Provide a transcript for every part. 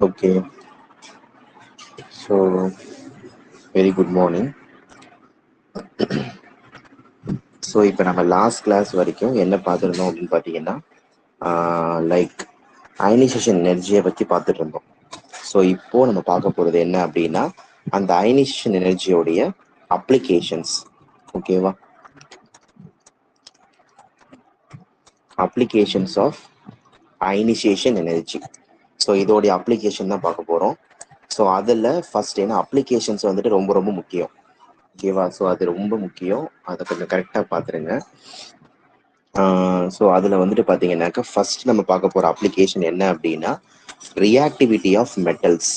Okay, so very good morning. So இப்போ நம்ம last class வரைக்கும் என்ன பார்த்துருந்தோம் அப்படின்னு பார்த்தீங்கன்னா லைக் அயனைசேஷன் எனர்ஜியை பற்றி பார்த்துட்டு இருந்தோம். ஸோ இப்போ நம்ம பார்க்க போகிறது என்ன அப்படின்னா அந்த அயனைசேஷன் எனர்ஜியோடைய அப்ளிகேஷன்ஸ். ஓகேவா, applications of ionisation energy. So இதோடைய அப்ளிகேஷன் தான் பார்க்க போகிறோம். ஸோ அதில் ஃபர்ஸ்ட் என்ன அப்ளிகேஷன்ஸ் வந்துட்டு ரொம்ப ரொம்ப முக்கியம். ஓகேவா, ஸோ அது ரொம்ப முக்கியம், அதை கொஞ்சம் கரெக்டாக பார்த்துருங்க. ஸோ அதில் வந்துட்டு பார்த்தீங்கன்னாக்கா ஃபர்ஸ்ட் நம்ம பார்க்க போகிற அப்ளிகேஷன் என்ன அப்படின்னா reactivity of metals.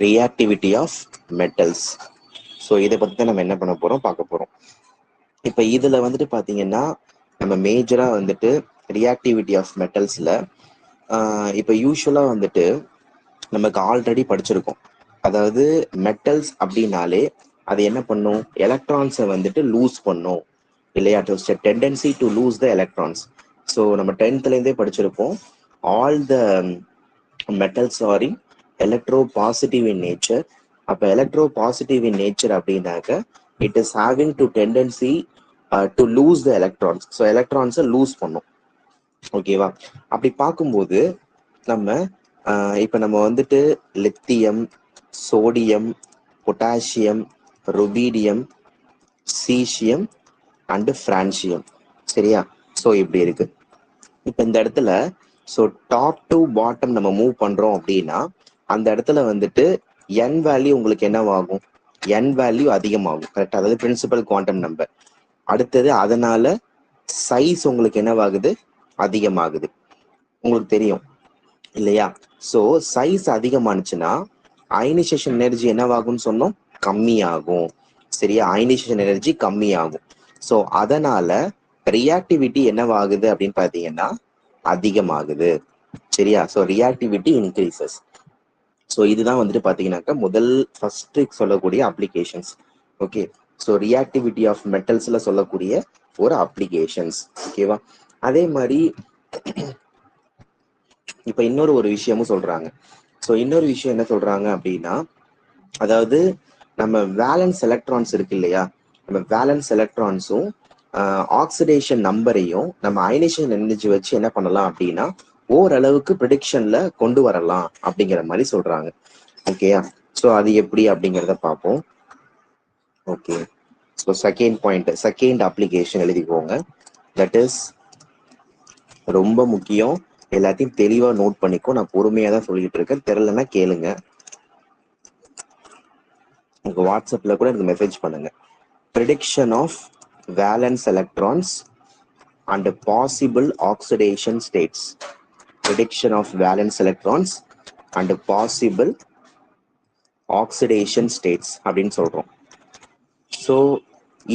Reactivity of metals. So இதை பற்றி தான் நம்ம என்ன பண்ண போகிறோம், பார்க்க போகிறோம். இப்போ இதில் வந்துட்டு பார்த்தீங்கன்னா நம்ம மேஜராக வந்துட்டு ரியாக்டிவிட்டி ஆஃப் மெட்டல்ஸில் இப்போ யூஸ்வலாக வந்துட்டு நமக்கு ஆல்ரெடி படிச்சிருக்கோம். அதாவது மெட்டல்ஸ் அப்படின்னாலே அது என்ன பண்ணும், எலக்ட்ரான்ஸை வந்துட்டு லூஸ் பண்ணும் இல்லையா, tendency to lose the electrons. So நம்ம 10th படிச்சிருப்போம், all the metals are in electropositive in nature. அப்போ எலக்ட்ரோ பாசிட்டிவ் இன் நேச்சர் அப்படின்னாக்க it is having to tendency to lose the electrons. So எலக்ட்ரான்ஸை lose பண்ணும். ஓகேவா, அப்படி பார்க்கும்போது நம்ம இப்போ நம்ம வந்துட்டு lithium, sodium, potassium, rubidium, caesium and francium, சரியா. ஸோ இப்படி இருக்கு. இப்போ இந்த இடத்துல so top to bottom move மூவ் பண்றோம் அப்படின்னா அந்த இடத்துல வந்துட்டு என் வேல்யூ உங்களுக்கு என்னவாகும், என் வேல்யூ அதிகமாகும், கரெக்டா. அதாவது பிரின்சிபல் குவாண்டம் நம்பர். அடுத்தது அதனால சைஸ் உங்களுக்கு என்னவாகுது, அதிகமாகுது. உங்களுக்கு தெரியும் இல்லையா. ஸோ சைஸ் அதிகமானுச்சுன்னா அயனைசேஷன் எனர்ஜி என்னவாகும்னு சொன்னோம், கம்மியாகும், சரியா. அயனைசேஷன் எனர்ஜி கம்மியாகும். ஸோ அதனால ரியாக்டிவிட்டி என்னவாகுது அப்படின்னு பார்த்தீங்கன்னா அதிகமாகுது, சரியா. So reactivity increases. ஸோ இதுதான் வந்துட்டு பார்த்தீங்கன்னாக்கா முதல் ஃபர்ஸ்ட் சொல்லக்கூடிய applications. Okay, so reactivity of மெட்டல்ஸ்ல சொல்லக்கூடிய ஒரு அப்ளிகேஷன்ஸ். ஓகேவா. அதே மாதிரி இப்ப இன்னொரு விஷயமும் சொல்றாங்க. ஸோ இன்னொரு விஷயம் என்ன சொல்றாங்க அப்படின்னா, அதாவது நம்ம வேலன்ஸ் எலக்ட்ரான்ஸ் இருக்கு இல்லையா, நம்ம வேலன்ஸ் எலக்ட்ரான்ஸும் ஆக்சிடேஷன் நம்பரையும் நம்ம அயனைசேஷன் எனர்ஜி வச்சு என்ன பண்ணலாம் அப்படின்னா ஓரளவுக்கு ப்ரெடிக்ஷன்ல கொண்டு வரலாம் அப்படிங்கிற மாதிரி சொல்றாங்க. ஓகேயா, ஸோ அது எப்படி அப்படிங்கிறத பார்ப்போம். Okay, so second point, second application எழுதிக்கோங்க. தட் இஸ் ரொம்ப முக்கியம், எல்லாத்தையும் தெளிவா நோட் பண்ணிக்கோ. நான் பொறுமையா தான் சொல்லிட்டு இருக்கேன், தெரியலன்னா கேளுங்க. உங்க வாட்ஸ்அப்ல கூட எனக்கு மெசேஜ் பண்ணுங்க. Prediction of valence electrons and possible oxidation states. Prediction of valence electrons and possible oxidation states அப்படின்னு சொல்றோம். ஸோ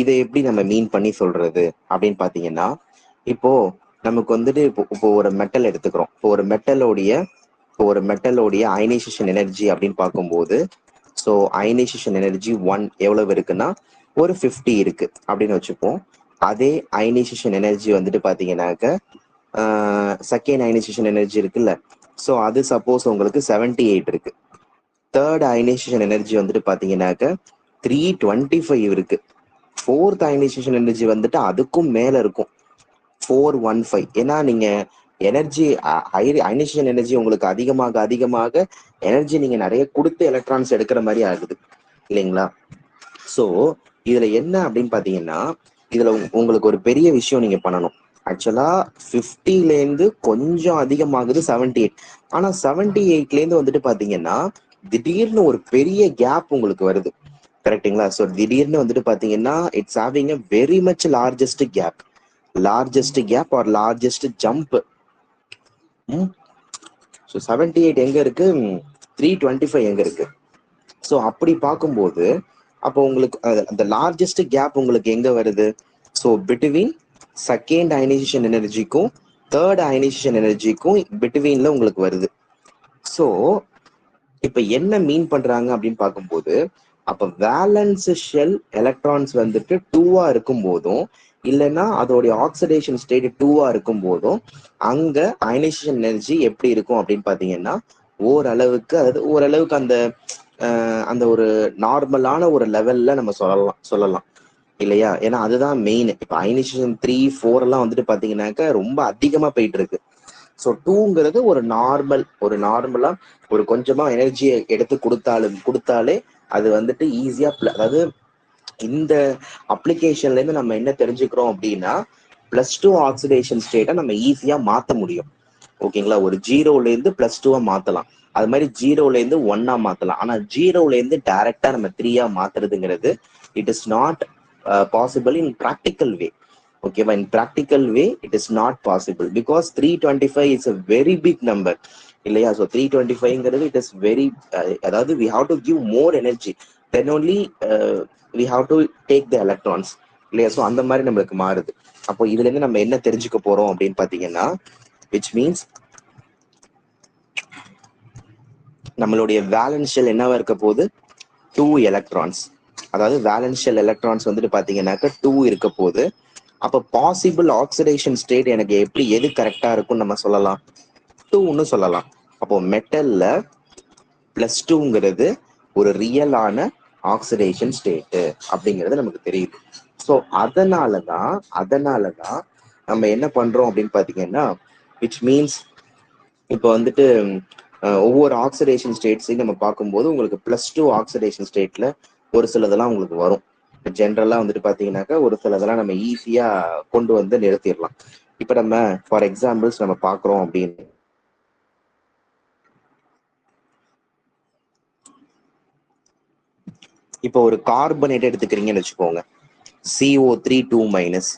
இதை எப்படி நம்ம மீன் பண்ணி சொல்றது அப்படின்னு பாத்தீங்கன்னா, இப்போ நமக்கு வந்துட்டு இப்போ ஒரு மெட்டல் எடுத்துக்கிறோம். இப்போ ஒரு மெட்டலோடைய அயனைசேஷன் எனர்ஜி அப்படின்னு பார்க்கும்போது ஸோ அயனைசேஷன் எனர்ஜி 1 எவ்வளவு இருக்குன்னா ஒரு 50 இருக்கு அப்படின்னு வச்சுப்போம். அதே அயனைசேஷன் எனர்ஜி வந்துட்டு பாத்தீங்கன்னாக்க செகண்ட் அயனைசேஷன் எனர்ஜி இருக்குல்ல, ஸோ அது சப்போஸ் உங்களுக்கு 78 இருக்கு. தேர்ட் அயனைசேஷன் எனர்ஜி வந்துட்டு பாத்தீங்கன்னாக்க 325 இருக்கு. ஃபோர்த் அயனைசேஷன் எனர்ஜி வந்துட்டு அதுக்கும் மேல இருக்கும், 415. ஏன்னா நீங்க எனர்ஜி அயனைசேஷன் எனர்ஜி உங்களுக்கு அதிகமாக அதிகமாக எனர்ஜி நீங்க நிறைய கொடுத்து எலக்ட்ரான்ஸ் எடுக்கிற மாதிரி ஆகுது இல்லைங்களா. ஸோ இதுல என்ன அப்படின்னு பாத்தீங்கன்னா, இதுல உங்களுக்கு ஒரு பெரிய விஷயம் நீங்க பண்ணணும். ஆக்சுவலா 50ல இருந்து கொஞ்சம் அதிகமாகுது 78. ஆனா 78ல இருந்து வந்துட்டு பாத்தீங்கன்னா திடீர்னு ஒரு பெரிய கேப் உங்களுக்கு வருது, கரெக்டுங்களா. ஸோ திடீர்னு வந்துட்டு பாத்தீங்கன்னா it's having a very much largest gap or largest jump. So 78 எங்க இருக்கு, 325 எங்க இருக்கு. ஸோ அப்படி பார்க்கும்போது அப்போ உங்களுக்கு அந்த லார்ஜஸ்ட் கேப் உங்களுக்கு எங்க வருது, ஸோ பிட்வீன் செகண்ட் அயனைசேஷன் எனர்ஜிக்கும் தேர்ட் அயனைசேஷன் எனர்ஜிக்கும் பிட்வீன்ல உங்களுக்கு வருது. ஸோ இப்ப என்ன மீன் பண்றாங்க அப்படின்னு பார்க்கும்போது அப்ப வேலன்ஸ் ஷெல் எலக்ட்ரான்ஸ் வந்துட்டு 2-ஆ இருக்கும் போதும் இல்லைன்னா அதோடைய ஆக்சிடேஷன் ஸ்டேட் 2-ஆ இருக்கும் போதும் அங்க அயனைசேஷன் எனர்ஜி எப்படி இருக்கும் அப்படின்னு பாத்தீங்கன்னா ஓரளவுக்கு, அதாவது ஓரளவுக்கு அந்த அந்த ஒரு நார்மலான ஒரு லெவல்ல நம்ம சொல்லலாம் இல்லையா? ஏன்னா அதுதான் மெயின். இப்ப அயனைசேஷன் 3, 4 எல்லாம் வந்துட்டு பாத்தீங்கன்னாக்க ரொம்ப அதிகமா போயிட்டு இருக்கு. ஸோ 2ங்கிறது ஒரு நார்மலா ஒரு கொஞ்சமா எனர்ஜியை எடுத்து கொடுத்தாலே அது வந்துட்டு ஈஸியா, அதாவது இந்த அப்ளிகேஷன்ல இருந்து நம்ம என்ன தெரிஞ்சுக்கிறோம் அப்படின்னா +2 ஆக்சிடேஷன் ஸ்டேட்டை நம்ம ஈஸியா மாத்த முடியும். ஓகேங்களா? ஒரு 0ல இருந்து +2-ஆ மாத்தலாம், அது மாதிரி 0ல இருந்து 1-ஆ மாத்தலாம். ஆனா 0ல இருந்து டைரக்டா நம்ம 3-ஆ மாத்துறதுங்கிறது it is not possible in practical way. ஓகேவா? In practical way it is not possible because 325 is a very big number இல்லையா? ஸோ 325ங்கிறது இட் இஸ் வெரி, அதாவது we have to give more energy then only we have to take the electrons இல்லையா? So அந்த மாதிரி நம்மளுக்கு மாறுது. அப்போ இதுல இருந்து நம்ம என்ன தெரிஞ்சுக்க போறோம் அப்படின்னு பாத்தீங்கன்னா, which means நம்மளுடைய வேலன்ஸ் ஷெல் என்னவா இருக்க போகுது? 2 எலக்ட்ரான்ஸ். அதாவது வேலன்ஸ் ஷெல் எலக்ட்ரான்ஸ் வந்துட்டு பாத்தீங்கன்னாக்க 2 இருக்க போகுது. அப்ப பாசிபிள் ஆக்சிடேஷன் ஸ்டேட் எனக்கு எப்படி எது கரெக்டா இருக்கும்னு நம்ம சொல்லலாம்? 2ன்னு சொல்லலாம். அப்போ மெட்டல்ல +2ங்கிறது ஒரு ரியலான ஆக்சிடேஷன் ஸ்டேட் அப்படிங்கிறது நமக்கு தெரியுது. ஸோ அதனாலதான் நம்ம என்ன பண்றோம் அப்படின்னு பாத்தீங்கன்னா, விச் மீன்ஸ் இப்போ வந்துட்டு ஒவ்வொரு ஆக்சிடேஷன் ஸ்டேட்ஸையும் நம்ம பார்க்கும்போது உங்களுக்கு +2 ஆக்சிடேஷன் ஸ்டேட்ல ஒரு சிலதெல்லாம் உங்களுக்கு வரும். ஜென்ரலா வந்துட்டு பாத்தீங்கன்னாக்கா ஒரு சிலதெல்லாம் நம்ம ஈஸியா கொண்டு வந்து நிறுத்திடலாம். இப்ப நம்ம ஃபார் எக்ஸாம்பிள்ஸ் நம்ம பாக்குறோம் அப்படின்னு, இப்போ ஒரு கார்பனேட் எடுத்துக்கிறீங்கன்னு வச்சுக்கோங்க, CO3 2-.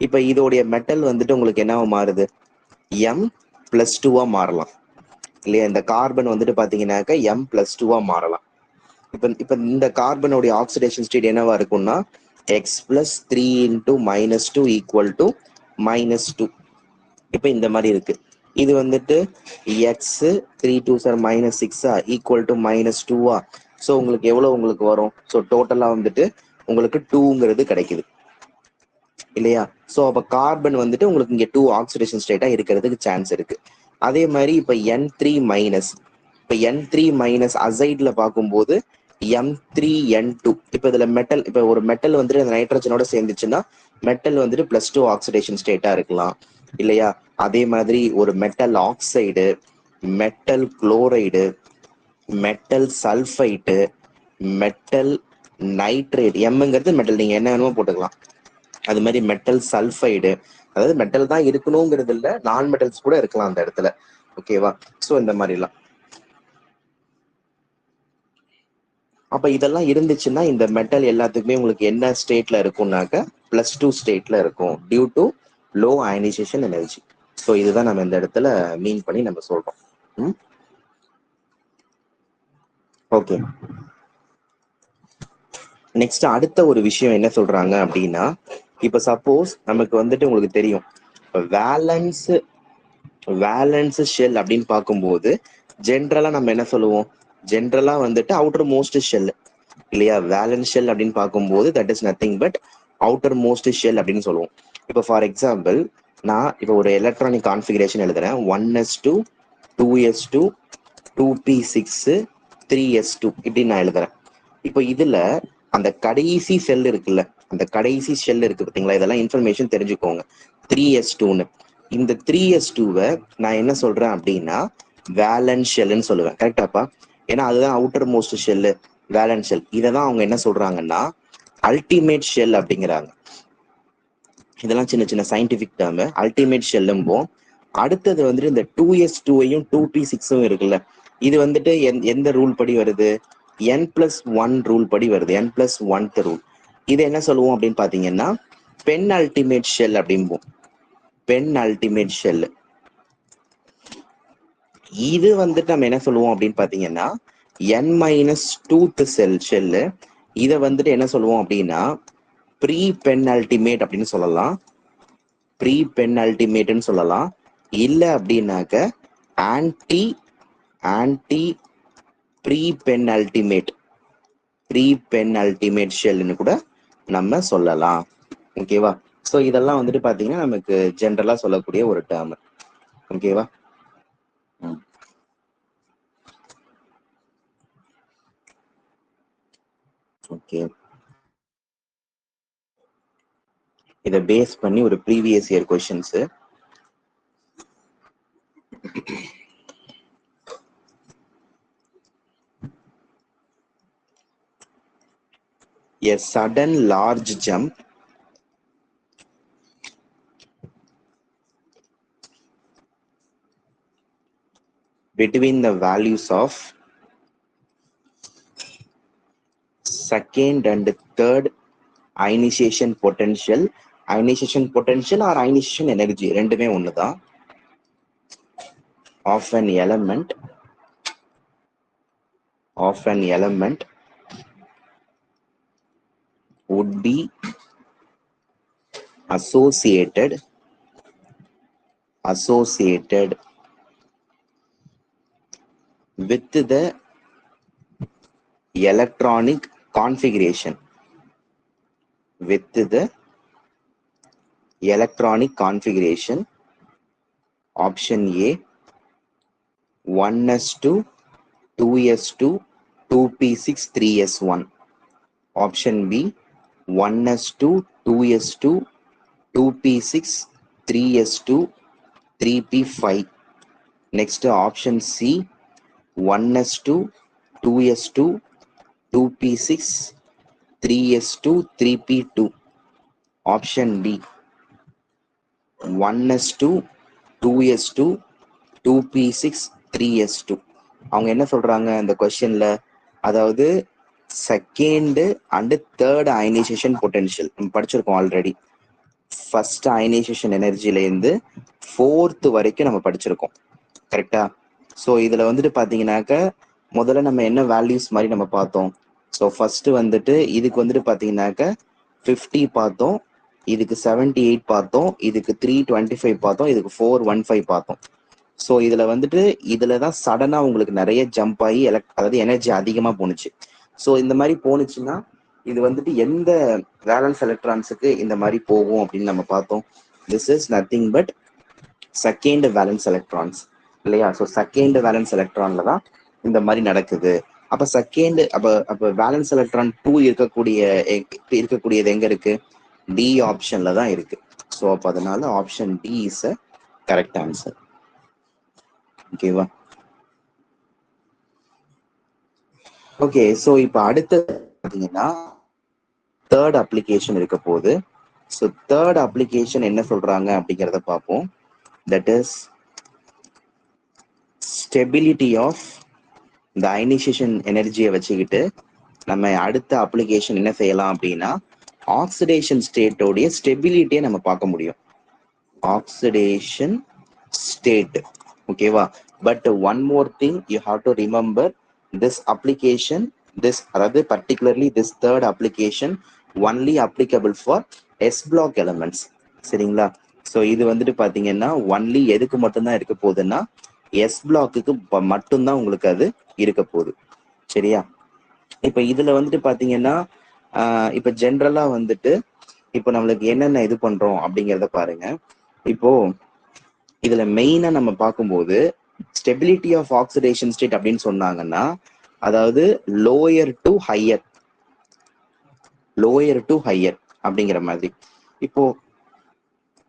இப்ப இதோடைய மெட்டல் வந்துட்டு உங்களுக்கு என்னவா மாறுது? M+2-ஆ மாறலாம் இல்லையா? இந்த கார்பன் வந்துட்டு பாத்தீங்கன்னாக்க M+2-ஆ மாறலாம். இப்ப இந்த கார்பனோடைய ஆக்சிடேஷன் ஸ்டேட் என்னவா இருக்கும்னா X+3 × -2 = -2. இப்ப இந்த மாதிரி இருக்கு. இது வந்துட்டு X3 2 -6 = -2-ஆ. ஸோ உங்களுக்கு எவ்வளவு உங்களுக்கு வரும்? ஸோ டோட்டலா வந்துட்டு உங்களுக்கு 2ங்கிறது கிடைக்குது இல்லையா? ஸோ அப்ப கார்பன் வந்துட்டு உங்களுக்கு இங்க 2 ஆக்சிடேஷன் ஸ்டேட்டா இருக்கிறதுக்கு சான்ஸ் இருக்கு. அதே மாதிரி இப்ப N3-, இப்ப N3- அசைட்ல பார்க்கும்போது M3N2. இப்ப இதுல மெட்டல், இப்ப ஒரு மெட்டல் வந்துட்டு அந்த நைட்ரஜனோட சேர்ந்துச்சுன்னா மெட்டல் வந்துட்டு +2 ஆக்சிடேஷன் ஸ்டேட்டா இருக்கலாம் இல்லையா? அதே மாதிரி ஒரு metal oxide, metal chloride, metal sulphite, metal nitrate, எம்ங்கிறது மெட்டல், நீங்க என்ன வேணுமோ போட்டுக்கலாம். அது மாதிரி மெட்டல் சல்ஃபைடு, அதாவது மெட்டல் தான் இருக்கணுங்கிறது இல்ல, நான் மெட்டல்ஸ் கூட இருக்கலாம் அந்த இடத்துல. ஓகேவா? ஸோ இந்த மாதிரிலாம். அப்ப இதெல்லாம் இருந்துச்சுன்னா இந்த மெட்டல் எல்லாத்துக்குமே உங்களுக்கு என்ன ஸ்டேட்ல இருக்கும்னாக்க +2 ஸ்டேட்ல இருக்கும் due to low ionization energy. So இதுதான் நம்ம இந்த இடத்துல மீன் பண்ணி நம்ம சொல்றோம். ஓகே, நெக்ஸ்ட் அடுத்த ஒரு விஷயம் என்ன சொல்றாங்க அப்படின்னா, இப்ப சப்போஸ் நமக்கு வந்துட்டு உங்களுக்கு தெரியும் வேலன்ஸ் ஷெல் அப்படின்னு பார்க்கும்போது ஜென்ரலா நம்ம என்ன சொல்லுவோம்? ஜென்ரலா வந்துட்டு அவுட்டர் மோஸ்ட் ஷெல் இல்லையா? வேலன்ஸ் ஷெல் அப்படின்னு பார்க்கும்போது that is nothing but outer most shell அப்படின்னு சொல்லுவோம். இப்போ ஃபார் எக்ஸாம்பிள் நான் இப்போ ஒரு எலக்ட்ரானிக் கான்ஃபிகரேஷன் எழுதுறேன். 1s2 2s2 2p6 3s2 இப்படின்னு நான் எழுதுறேன். இப்போ இதுல அந்த கடைசி செல் இருக்குல்ல, அந்த கடைசி ஷெல் இருக்கு பார்த்தீங்களா? இதெல்லாம் இன்ஃபர்மேஷன் தெரிஞ்சுக்கோங்க. 3s2ன்னு, இந்த 3s2-வை நான் என்ன சொல்றேன் அப்படின்னா வேலன்ஸ் ஷெல்லுன்னு சொல்லுவேன். கரெக்டாப்பா? ஏன்னா அதுதான் outer most shell, valence shell. இதை தான் அவங்க என்ன சொல்றாங்கன்னா அல்டிமேட் ஷெல் அப்படிங்கிறாங்க. இதெல்லாம் சின்ன சின்ன சயின்டிபிக் டேர்ம். அல்டிமேட் ஷெல்லும்போம். அடுத்தது வந்துட்டு இந்த 2s2-ஐயும் 2p6-ம் இருக்குல்ல, இது வந்துட்டு எந்த ரூல் படி வருது? n+1 ரூல் படி வருது, n+1th ரூல். இது என்ன சொல்லுவோம் அப்படின்னு பாத்தீங்கன்னா பென் அல்டிமேட் ஷெல் அப்படிம்போம். Penultimate shell. இது வந்துட்டு நம்ம என்ன சொல்லுவோம் அப்படின்னு பாத்தீங்கன்னா n-2th ஷெல்லு. இதை வந்துட்டு என்ன சொல்லுவோம் அப்படின்னா ப்ரீ பென் அல்டிமேட் அப்படின்னு சொல்லலாம், ப்ரீ பென் அல்டிமேட்னு சொல்லலாம். இல்ல அப்படின்னாக்க anti pre penultimate pre penultimate ஷெல்னு கூட நம்ம சொல்லலாம். ஓகேவா? ஸோ இதெல்லாம் வந்துட்டு பாத்தீங்கன்னா நமக்கு ஜென்ரலா சொல்லக்கூடிய ஒரு டேர்ம். ஓகேவா? ஓகே, இதை பேஸ் பண்ணி ஒரு previous year questions. A sudden large jump between the values of second and third ionization potential or ionization energy ரெண்டுமே ஒண்ணுதான், of an element would be associated with the electronic configuration option A 1s2 2s2 2p6 3s1, option B 1s2 2s2 2p6 3s2 3p5, next option C 1s2 2s2 2p6 3s2 3p2, option D 1s2 2s2 2p6 3s2. அவங்க என்ன சொல்றாங்க இந்த கொஸ்டின்ல, அதாவது second and third ionisation potential நம்ம படிச்சிருக்கோம் already. First ionisation எனர்ஜில இருந்து fourth வரைக்கும் நம்ம படிச்சிருக்கோம், கரெக்டா? ஸோ இதுல வந்துட்டு பாத்தீங்கன்னாக்க முதல்ல நம்ம என்ன வேல்யூஸ் மாதிரி நம்ம பார்த்தோம். ஸோ ஃபர்ஸ்ட் வந்துட்டு இதுக்கு வந்துட்டு பாத்தீங்கன்னாக்க 50 பார்த்தோம், இதுக்கு 78 பார்த்தோம், இதுக்கு 325 பார்த்தோம், இதுக்கு 415 பார்த்தோம். ஸோ இதுல வந்துட்டு இதுலதான் சடனா உங்களுக்கு நிறைய ஜம்ப் ஆகி அதாவது எனர்ஜி அதிகமா போணுச்சு. ஸோ இந்த மாதிரி போனுச்சுன்னா இது வந்துட்டு எந்த வேலன்ஸ் எலக்ட்ரான்ஸுக்கு இந்த மாதிரி போகும் அப்படின்னு நம்ம பார்த்தோம். This is nothing but second valence electrons இல்லையா? ஸோ செகண்ட் வேலன்ஸ் எலக்ட்ரான்ல தான் இந்த மாதிரி நடக்குது. அப்ப செகண்ட் அப்ப வேலன்ஸ் எலக்ட்ரான் 2 இருக்கக்கூடியது எங்க இருக்கு? டி ஆப்ஷன்ல தான் இருக்கு. ஸோ அப்ப அதனால option D is a correct answer. ஓகேவா? ஓகே, ஸோ இப்போ அடுத்து பார்த்தீங்கன்னா தேர்ட் அப்ளிகேஷன் இருக்க போகுது. ஸோ தேர்ட் அப்ளிகேஷன் என்ன சொல்றாங்க அப்படிங்கிறத பார்ப்போம். தட் இஸ் ஸ்டெபிலிட்டி ஆஃப் இந்த அயனைசேஷன் எனர்ஜியை வச்சுக்கிட்டு நம்ம அடுத்த அப்ளிகேஷன் என்ன செய்யலாம் அப்படின்னா ஆக்சிடேஷன் ஸ்டேட்டோடைய ஸ்டெபிலிட்டியை நம்ம பார்க்க முடியும். ஆக்சிடேஷன் ஸ்டேட், ஓகேவா? But one more thing you have to remember, this application, அதாவது particularly this third application only applicable for S block elements, சரிங்களா? ஸோ இது வந்துட்டு பாத்தீங்கன்னா ஒன்லி எதுக்கு மட்டும்தான் இருக்க போகுதுன்னா எஸ் பிளாக்கு மட்டும்தான் உங்களுக்கு அது இருக்க போகுது, சரியா? இப்ப இதுல வந்துட்டு பாத்தீங்கன்னா இப்ப ஜென்ரலா வந்துட்டு இப்போ நம்மளுக்கு என்னென்ன இது பண்றோம் அப்படிங்கிறத பாருங்க. இப்போ இதுல மெயினா நம்ம பார்க்கும்போது ஸ்டெபிலிட்டி ஆஃப் ஆக்சிடேஷன் ஸ்டேட் அப்படின்னு சொன்னாங்கன்னா அதாவது லோயர் டு ஹையர் அப்படிங்கிற மாதிரி. இப்போ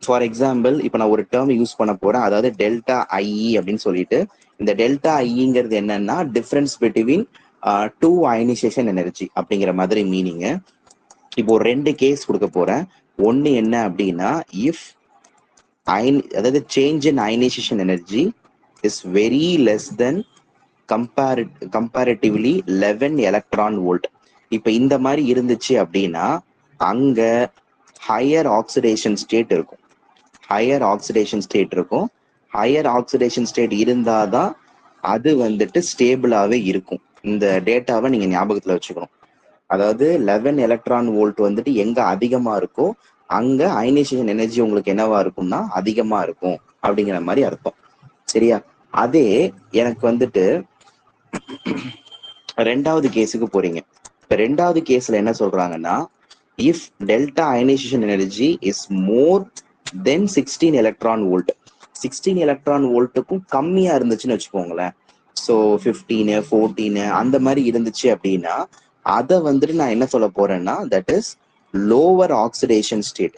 ஃபார் எக்ஸாம்பிள் இப்போ நான் ஒரு டேர்ம் யூஸ் பண்ண போறேன், அதாவது டெல்டா ஐஇ அப்படின்னு சொல்லிட்டு. இந்த டெல்டா ஐங்கிறது என்னன்னா difference between two ionization energy அப்படிங்கிற மாதிரி மீனிங். இப்போ ரெண்டு கேஸ் கொடுக்க போறேன். ஒன்னு என்ன அப்படின்னா இஃப் அதாவது change in ionisation energy is very less than comparatively 11 electron volt. இப்ப இந்த மாதிரி இருந்துச்சு அப்படின்னா அங்க ஹையர் ஆக்சிடேஷன் ஸ்டேட் இருக்கும். ஹையர் ஆக்சிடேஷன் ஸ்டேட் இருந்தாதான் அது வந்துட்டு ஸ்டேபிளாவே இருக்கும். இந்த டேட்டாவை நீங்க ஞாபகத்துல வச்சுக்கணும். அதாவது 11 எலக்ட்ரான் வோல்ட் வந்துட்டு எங்க அதிகமா இருக்கோ அங்க அயனைசேஷன் எனர்ஜி உங்களுக்கு என்னவா இருக்கும்னா அதிகமா இருக்கும் அப்படிங்கிற மாதிரி அர்த்தம், சரியா? அதே எனக்கு வந்துட்டு ரெண்டாவது கேஸுக்கு போறீங்க. இப்ப ரெண்டாவது கேஸ்ல என்ன சொல்றாங்கன்னா, if delta ionization energy is more than 16 electron volt, 16 electron வோல்ட்டுக்கும் கம்மியா இருந்துச்சுன்னு வச்சுக்கோங்களேன், ஸோ 15 14 அந்த மாதிரி இருந்துச்சு அப்படின்னா அதை வந்துட்டு நான் என்ன சொல்ல போறேன்னா that is lower oxidation state.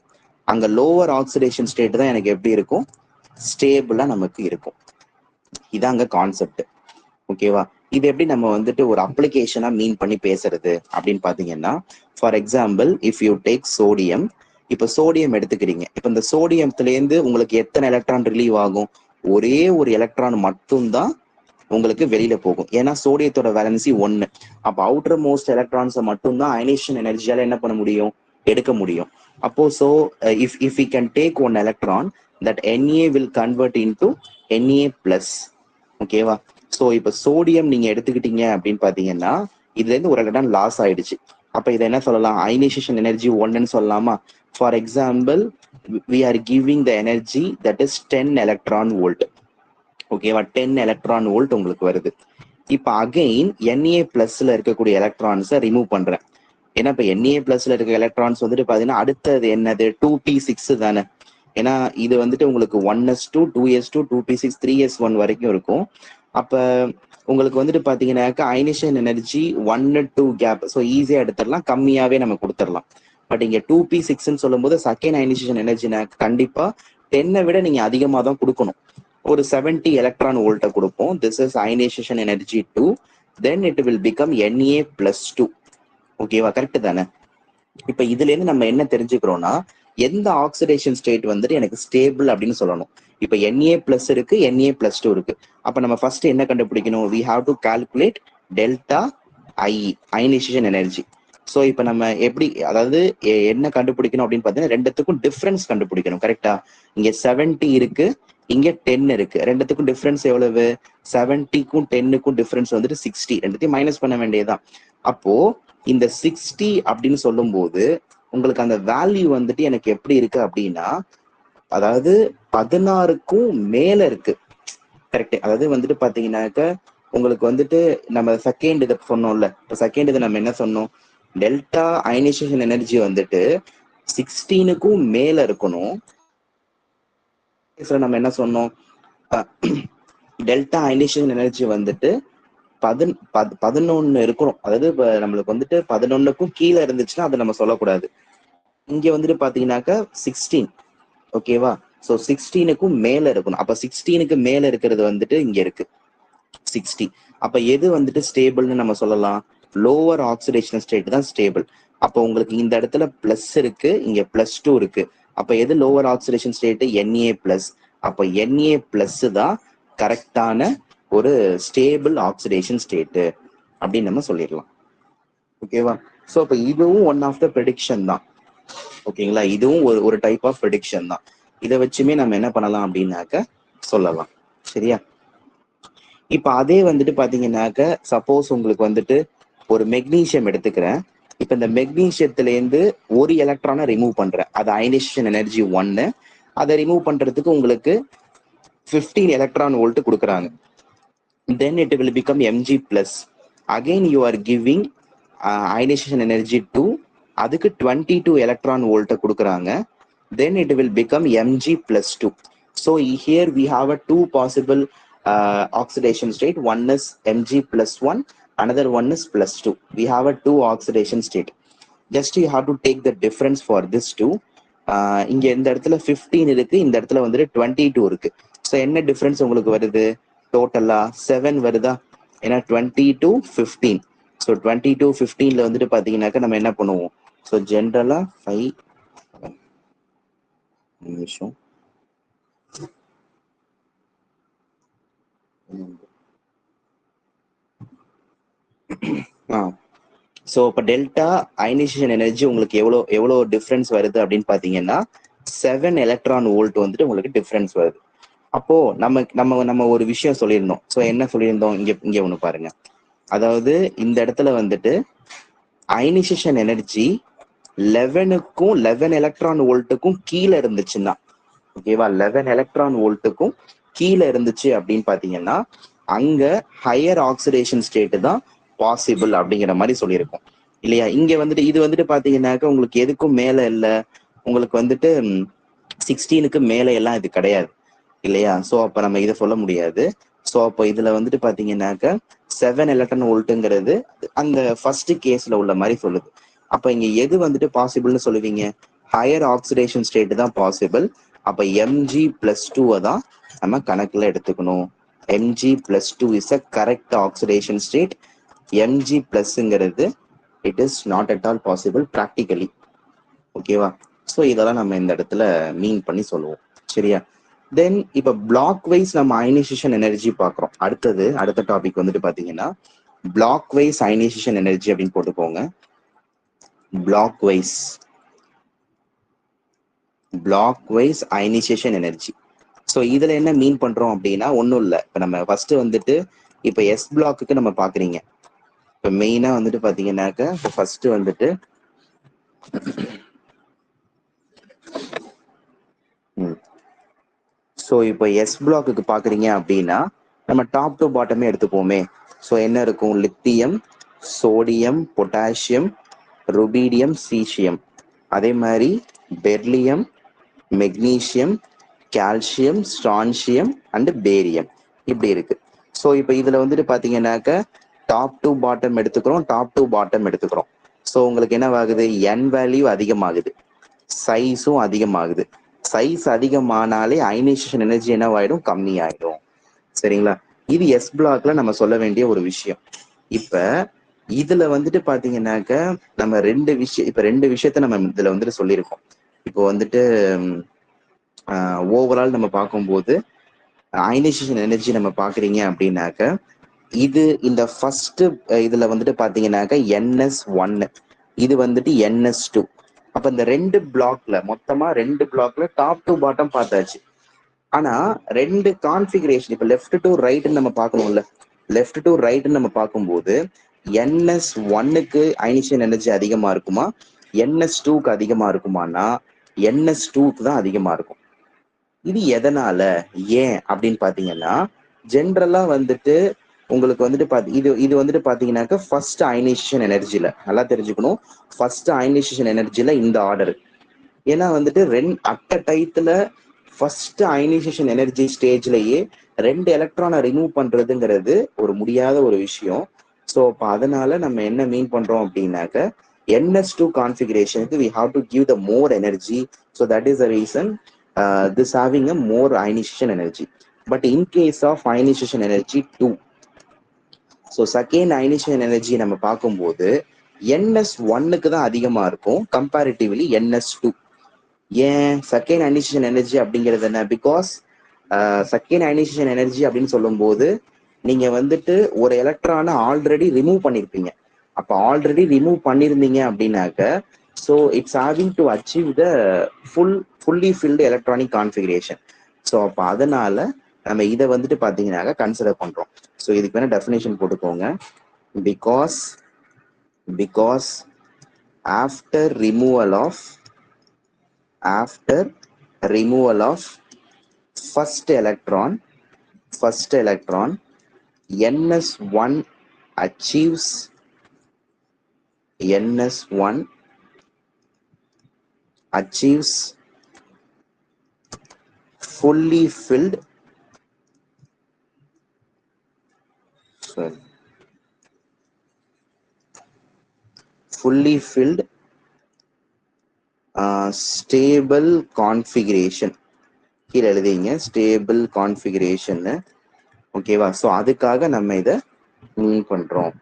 அங்க லோவர் ஆக்சிடேஷன் ஸ்டேட் தான் எனக்கு எப்படி இருக்கும், ஸ்டேபிளா நமக்கு இருக்கும். இதாங்க கான்செப்ட். ஓகேவா? இது எப்படி நம்ம வந்துட்டு ஒரு அப்ளிகேஷனா மீன் பண்ணி பேசுறது அப்படின்னு பாத்தீங்கன்னா, for example if you take sodium, இப்ப சோடியம் எடுத்துக்கிறீங்க. இப்ப இந்த சோடியத்துல இருந்து உங்களுக்கு எத்தனை எலக்ட்ரான் ரிலீவ் ஆகும், ஒரே ஒரு எலக்ட்ரான் மட்டும்தான் உங்களுக்கு வெளியில போகும். ஏன்னா சோடியத்தோட வேலன்சி 1. அப்ப அவுட்டர் மோஸ்ட் எலக்ட்ரான்ஸை மட்டும்தான் அயனேஷன் எனர்ஜியால என்ன பண்ண முடியும், எடுக்க முடியும். அப்போ so if you can take one electron that Na will convert into Na plus. ஓகேவா? ஸோ இப்போ சோடியம் நீங்க எடுத்துக்கிட்டீங்க அப்படின்னு பாத்தீங்கன்னா இதுல இருந்து ஒரு எலக்ட்ரான் லாஸ் ஆயிடுச்சு. அப்ப இதை என்ன சொல்லலாம், அயனைசேஷன் எனர்ஜி 1ன்னு சொல்லலாமா? For example we are giving the energy that is 10 electron volt. ஓகேவா? 10 எலக்ட்ரான் வோல்ட் உங்களுக்கு வருது. இப்ப அகைன் Na பிளஸ்ல இருக்கக்கூடிய எலக்ட்ரான்ஸை ரிமூவ் பண்றேன். ஏன்னா இப்ப Na பிளஸ்ல இருக்க எலக்ட்ரான்ஸ் வந்துட்டு பாத்தீங்கன்னா அடுத்தது என்னது, 2p6 தானே. ஏன்னா இது வந்துட்டு உங்களுக்கு 1s2 2s2 2p6 3s1 வரைக்கும் இருக்கும். அப்ப உங்களுக்கு வந்துட்டு பாத்தீங்கன்னாக்கா அயனைசேஷன் எனர்ஜி 1-2 கேப், ஸோ ஈஸியா எடுத்துடலாம், கம்மியாவே நம்ம கொடுத்துடலாம். பட் இங்க 2p6ன்னு சொல்லும் போது செகண்ட் அயனைசேஷன் எனர்ஜினா கண்டிப்பா 10 விட நீங்க அதிகமா தான் கொடுக்கணும். ஒரு 70 எலக்ட்ரான் வோல்ட்டை கொடுப்போம். This is ionisation energy 2, then it will become Na+2. ஓகேவா? கரெக்ட் தானே? இப்ப இதுல இருந்து நம்ம என்ன தெரிஞ்சுக்கிறோம்னா, எந்த ஆக்சிடேஷன் ஸ்டேட் வந்துட்டு எனக்கு ஸ்டேபிள் அப்படின்னு சொல்லணும். இப்ப Na+ இருக்கு, Na+2 இருக்கு. அப்ப நம்ம ஃபர்ஸ்ட் என்ன கண்டுபிடிக்கணும், we have to calculate delta IE, ionisation energy. So இப்போ நம்ம எப்படி, அதாவது என்ன கண்டுபிடிக்கணும் அப்படின்னு பார்த்தீங்கன்னா ரெண்டுத்துக்கும் டிஃபரன்ஸ் கண்டுபிடிக்கணும். கரெக்டா? இங்க 70 இருக்கு, இங்க 10 இருக்கு. ரெண்டுத்துக்கும் டிஃபரன்ஸ் எவ்வளவு, 70க்கும் 10க்கும் டிஃபரன்ஸ் வந்துட்டு 60. ரெண்டுத்தையும் மைனஸ் பண்ண வேண்டியதுதான். அப்போ இந்த 60 அப்படின்னு சொல்லும் போது உங்களுக்கு அந்த வேல்யூ வந்துட்டு எனக்கு எப்படி இருக்கு அப்படின்னா, அதாவது 16க்கும் மேல இருக்கு. கரெக்ட்? அதாவது வந்துட்டு பாத்தீங்கன்னாக்க உங்களுக்கு வந்துட்டு நம்ம செகண்ட் இதை சொன்னோம்ல, இப்போ செகண்ட் இது நம்ம என்ன சொன்னோம், டெல்டா அயனைசேஷன் எனர்ஜி வந்துட்டு 16க்கும் மேல இருக்கணும். நம்ம என்ன சொன்னோம், டெல்டா அயனைசேஷன் எனர்ஜி வந்துட்டு 11 இருக்கணும். அதாவது இப்ப நம்மளுக்கு வந்துட்டு 11க்கும் கீழே இருந்துச்சுன்னா அதை நம்ம சொல்லக்கூடாது. இங்க வந்துட்டு பாத்தீங்கன்னாக்கா 16. ஓகேவா? ஸோ 16க்கும் மேல இருக்கணும். அப்ப 16க்கு மேல இருக்கிறது வந்துட்டு இங்க இருக்கு 60. அப்ப எது வந்துட்டு ஸ்டேபிள்னு நம்ம சொல்லலாம், லோவர் ஆக்சிடேஷன் ஸ்டேட் தான் ஸ்டேபிள். அப்போ உங்களுக்கு இந்த இடத்துல பிளஸ் இருக்கு, இங்க +2 இருக்கு. அப்ப எது லோவர் ஆக்சிடேஷன் ஸ்டேட், Na+. அப்ப Na+ தான் கரெக்டான ஒரு ஸ்டேபிள் ஆக்சிடேஷன் ஸ்டேட் அப்படின்னு நம்ம சொல்லிடலாம். ஓகேவா? ஸோ இப்போ இதுவும் ஒன் ஆஃப் த ப்ரெடிக்ஷன் தான். ஓகேங்களா? இதுவும் ஒரு டைப் ஆஃப் ப்ரெடிக்ஷன் தான். இதை வச்சுமே நம்ம என்ன பண்ணலாம் அப்படின்னாக்க சொல்லலாம். சரியா? இப்ப அதே வந்துட்டு பாத்தீங்கன்னாக்க சப்போஸ் உங்களுக்கு வந்துட்டு ஒரு மெக்னீசியம் எடுத்துக்கிறேன். இப்ப இந்த மெக்னீசியத்துல இருந்து ஒரு எலக்ட்ரானை ரிமூவ் பண்றேன், அது அயனைசேஷன் எனர்ஜி 1. அதை ரிமூவ் பண்றதுக்கு உங்களுக்கு 15 எலக்ட்ரான் வோல்ட் கொடுக்குறாங்க. Then it will become Mg+. Again you are giving ionization energy 2, அதுக்கு 22 எலக்ட்ரான் வோல்ட்டை கொடுக்குறாங்க. Then it will become Mg+2. So here we have a 2 possible oxidation state. One is Mg+1, another one is +2. We have a 2 oxidation state. Just you have to take the difference for this 2. இங்க இந்த இடத்துல 15 இருக்கு, இந்த இடத்துல வந்துட்டு 22 இருக்கு. So என்ன difference உங்களுக்கு வருது, டோட்டலா 7 வருதா? ஏன்னா 22 15. ஸோ 22 15ல வந்துட்டு பாத்தீங்கன்னாக்க நம்ம என்ன பண்ணுவோம், ஸோ ஜென்ரலா 5 நிமிஷம். ஸோ இப்போ டெல்டா அயனைசேஷன் எனர்ஜி உங்களுக்கு எவ்வளோ டிஃப்ரென்ஸ் வருது அப்படின்னு பார்த்தீங்கன்னா 7 எலக்ட்ரான் வோல்ட் வந்துட்டு உங்களுக்கு டிஃப்ரென்ஸ் வருது. அப்போ நம்ம ஒரு விஷயம் சொல்லியிருந்தோம். ஸோ என்ன சொல்லியிருந்தோம், இங்க ஒன்று பாருங்க. அதாவது இந்த இடத்துல வந்துட்டு அயனைசேஷன் எனர்ஜி 11க்கும் 11 எலக்ட்ரான் வோல்ட்டுக்கும் கீழே இருந்துச்சுன்னா, ஓகேவா, 11 எலக்ட்ரான் வோல்ட்டுக்கும் கீழே இருந்துச்சு அப்படின்னு பாத்தீங்கன்னா அங்க ஹையர் ஆக்சிடேஷன் ஸ்டேட் தான் பாசிபிள் அப்படிங்கிற மாதிரி சொல்லியிருக்கோம். இல்லையா? இங்க வந்துட்டு இது வந்துட்டு பாத்தீங்கன்னாக்க உங்களுக்கு எதுக்கும் மேல இல்ல, உங்களுக்கு வந்துட்டு 16க்கு மேல எல்லாம் இது கிடையாது இல்லையா? சோ அப்ப நம்ம இதை சொல்ல முடியாது. சோ அப்போ இதுல வந்துட்டு பாத்தீங்கன்னாக்க 7 எலக்ட்ரான் வோல்ட்டுங்கிறது அந்த ஃபர்ஸ்ட் கேஸ்ல உள்ள மாதிரி சொல்லுது. அப்ப இங்க எது வந்துட்டு பாசிபிள்னு சொல்லுவீங்க? ஹையர் ஆக்சிடேஷன் ஸ்டேட் தான் பாசிபிள். அப்ப Mg+2 தான் நம்ம கணக்குல எடுத்துக்கணும். Mg+2 is a correct oxidation state. Mg+ங்கிறது it is not at all possible practically. ஓகேவா? ஸோ இதெல்லாம் நம்ம இந்த இடத்துல மீன் பண்ணி சொல்லுவோம். சரியா? தென் இப்ப பிளாக் வைஸ் நம்ம அயனைசேஷன் எனர்ஜி பார்க்குறோம். அடுத்த டாபிக் வந்துட்டு பாத்தீங்கன்னா பிளாக் வைஸ் அயனைசேஷன் எனர்ஜி அப்படின்னு போட்டுக்கோங்க. Block wise ionization energy. So இதுல என்ன மீன் பண்றோம் அப்படின்னா ஒன்றும் இல்லை. இப்போ நம்ம ஃபர்ஸ்ட் வந்துட்டு இப்போ எஸ் பிளாக்குக்கு நம்ம பாக்குறீங்க. இப்போ மெயினா வந்துட்டு பாத்தீங்கன்னாக்க இப்போ ஃபர்ஸ்ட் வந்துட்டு ஸோ இப்போ எஸ் பிளாக்குக்கு பாக்குறீங்க அப்படின்னா நம்ம டாப் டு பாட்டமே எடுத்துப்போமே. ஸோ என்ன இருக்கும்? Lithium, sodium, potassium, rubidium, caesium, அதே மாதிரி beryllium, magnesium, calcium, strontium and barium, இப்படி இருக்கு. ஸோ இப்போ இதுல வந்துட்டு பாத்தீங்கன்னாக்க டாப் டு பாட்டம் எடுத்துக்கிறோம். ஸோ உங்களுக்கு என்ன ஆகுது? என் வேல்யூ அதிகமாகுது, சைஸும் அதிகமாகுது. சைஸ் அதிகமானாலே அயனைசேஷன் எனர்ஜி என்னவாயிடும்? கம்மி ஆயிடும். சரிங்களா? இது எஸ் பிளாக்ல நம்ம சொல்ல வேண்டிய ஒரு விஷயம். இப்ப இதுல வந்துட்டு பாத்தீங்கன்னாக்க நம்ம ரெண்டு விஷயத்த நம்ம இதுல வந்துட்டு சொல்லியிருக்கோம். இப்போ வந்துட்டு ஓவரால் நம்ம பார்க்கும்போது அயனைசேஷன் எனர்ஜி நம்ம பாக்குறீங்க அப்படின்னாக்க இது இந்த ஃபர்ஸ்ட் இதுல வந்துட்டு பாத்தீங்கன்னாக்க NS1, இது வந்துட்டு NS2. அப்ப இந்த மொத்தமா ரெண்டு பிளாக்ல டாப் டு பாட்டம் பார்த்தாச்சு. ஆனா ரெண்டு கான்ஃபிகரேஷன் இப்ப லெஃப்ட் டு ரைட் நம்ம பார்க்கணும்ல. லெஃப்ட் டு ரைட் நம்ம பார்க்கும்போது NS1க்கு அயனைசேஷன் எனர்ஜி அதிகமா இருக்குமா, NS2க்கு அதிகமா இருக்குமானா NS2க்கு தான் அதிகமா இருக்கும். இது எதனால, ஏன் அப்படின்னு பாத்தீங்கன்னா ஜென்ரலா வந்துட்டு உங்களுக்கு வந்துட்டு இது வந்துட்டு பாத்தீங்கன்னாக்க ஃபர்ஸ்ட் அயனைசேஷன் எனர்ஜில நல்லா தெரிஞ்சுக்கணும். ஃபர்ஸ்ட் அயனைசேஷன் எனர்ஜில இந்த ஆர்டர். ஏன்னா வந்துட்டு அட் அ டைத்துல ஃபர்ஸ்ட் அயனைசேஷன் எனர்ஜி ஸ்டேஜ்லயே 2 எலக்ட்ரானை ரிமூவ் பண்றதுங்கிறது ஒரு முடியாத ஒரு விஷயம். ஸோ அப்போ அதனால நம்ம என்ன மீன் பண்றோம் அப்படின்னாக்க NS2 கான்ஃபிகரேஷனுக்கு we have to give the more energy. So that is the reason this having a more ionization energy. But in case of ionization energy 2, so second ionisation energy நம்ம பார்க்கும்போது NS1க்கு தான் அதிகமா இருக்கும் கம்பேரிட்டிவ்லி NS2. ஏன் second ionisation energy அப்படிங்கிறது என்ன? Because second ionisation energy அப்படின்னு சொல்லும் போது நீங்க வந்துட்டு ஒரு எலக்ட்ரானை ஆல்ரெடி ரிமூவ் பண்ணிருப்பீங்க. அப்ப ஆல்ரெடி ரிமூவ் பண்ணிருந்தீங்க அப்படின்னாக்க so it's having to achieve the fully filled electronic configuration. So அப்ப அதனால நம்ம இதை வந்துட்டு பாத்தீங்கன்னாக்க கன்சிடர் பண்றோம். ஸோ இதுக்கு வேணா டெஃபினேஷன் போட்டுக்கோங்க. Because after removal of first electron, NS1 achieves fully filled stable configuration. கீழே எழுதிங்க ஸ்டேபிள் கான்ஃபிகரேஷன். ஓகேவா? ஸோ அதுக்காக நம்ம இதை மீன் பண்றோம்.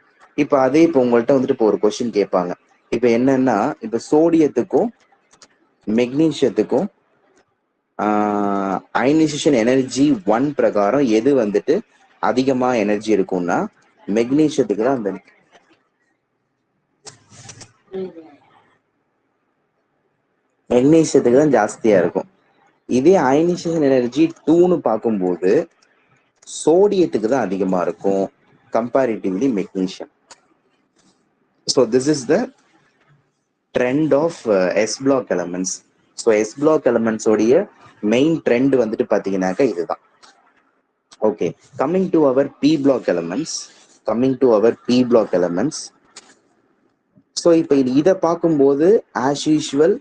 இப்போ உங்கள்கிட்ட வந்துட்டு இப்போ ஒரு கொஸ்டின் கேட்பாங்க. இப்போ என்னன்னா இப்போ சோடியத்துக்கும் மெக்னீசியத்துக்கும் அயனைசேஷன் எனர்ஜி 1 பிரகாரம் எது வந்துட்டு அதிகமா எனர்ஜி இருக்கும்னா மெக்னீசியத்துக்கு தான் ஜாஸ்தியா இருக்கும். இதே அயனைசேஷன் எனர்ஜி 2ன்னு பார்க்கும்போது சோடியத்துக்கு தான் அதிகமா இருக்கும் comparatively magnesium. So this is the trend of S block elements. So S block elements உடைய மெயின் ட்ரெண்ட் வந்துட்டு பாத்தீங்கன்னாக்க இதுதான். Okay, coming to our P block elements. So இப்போ இதை பார்க்கும்போது ஆஸ் யூஷுவல்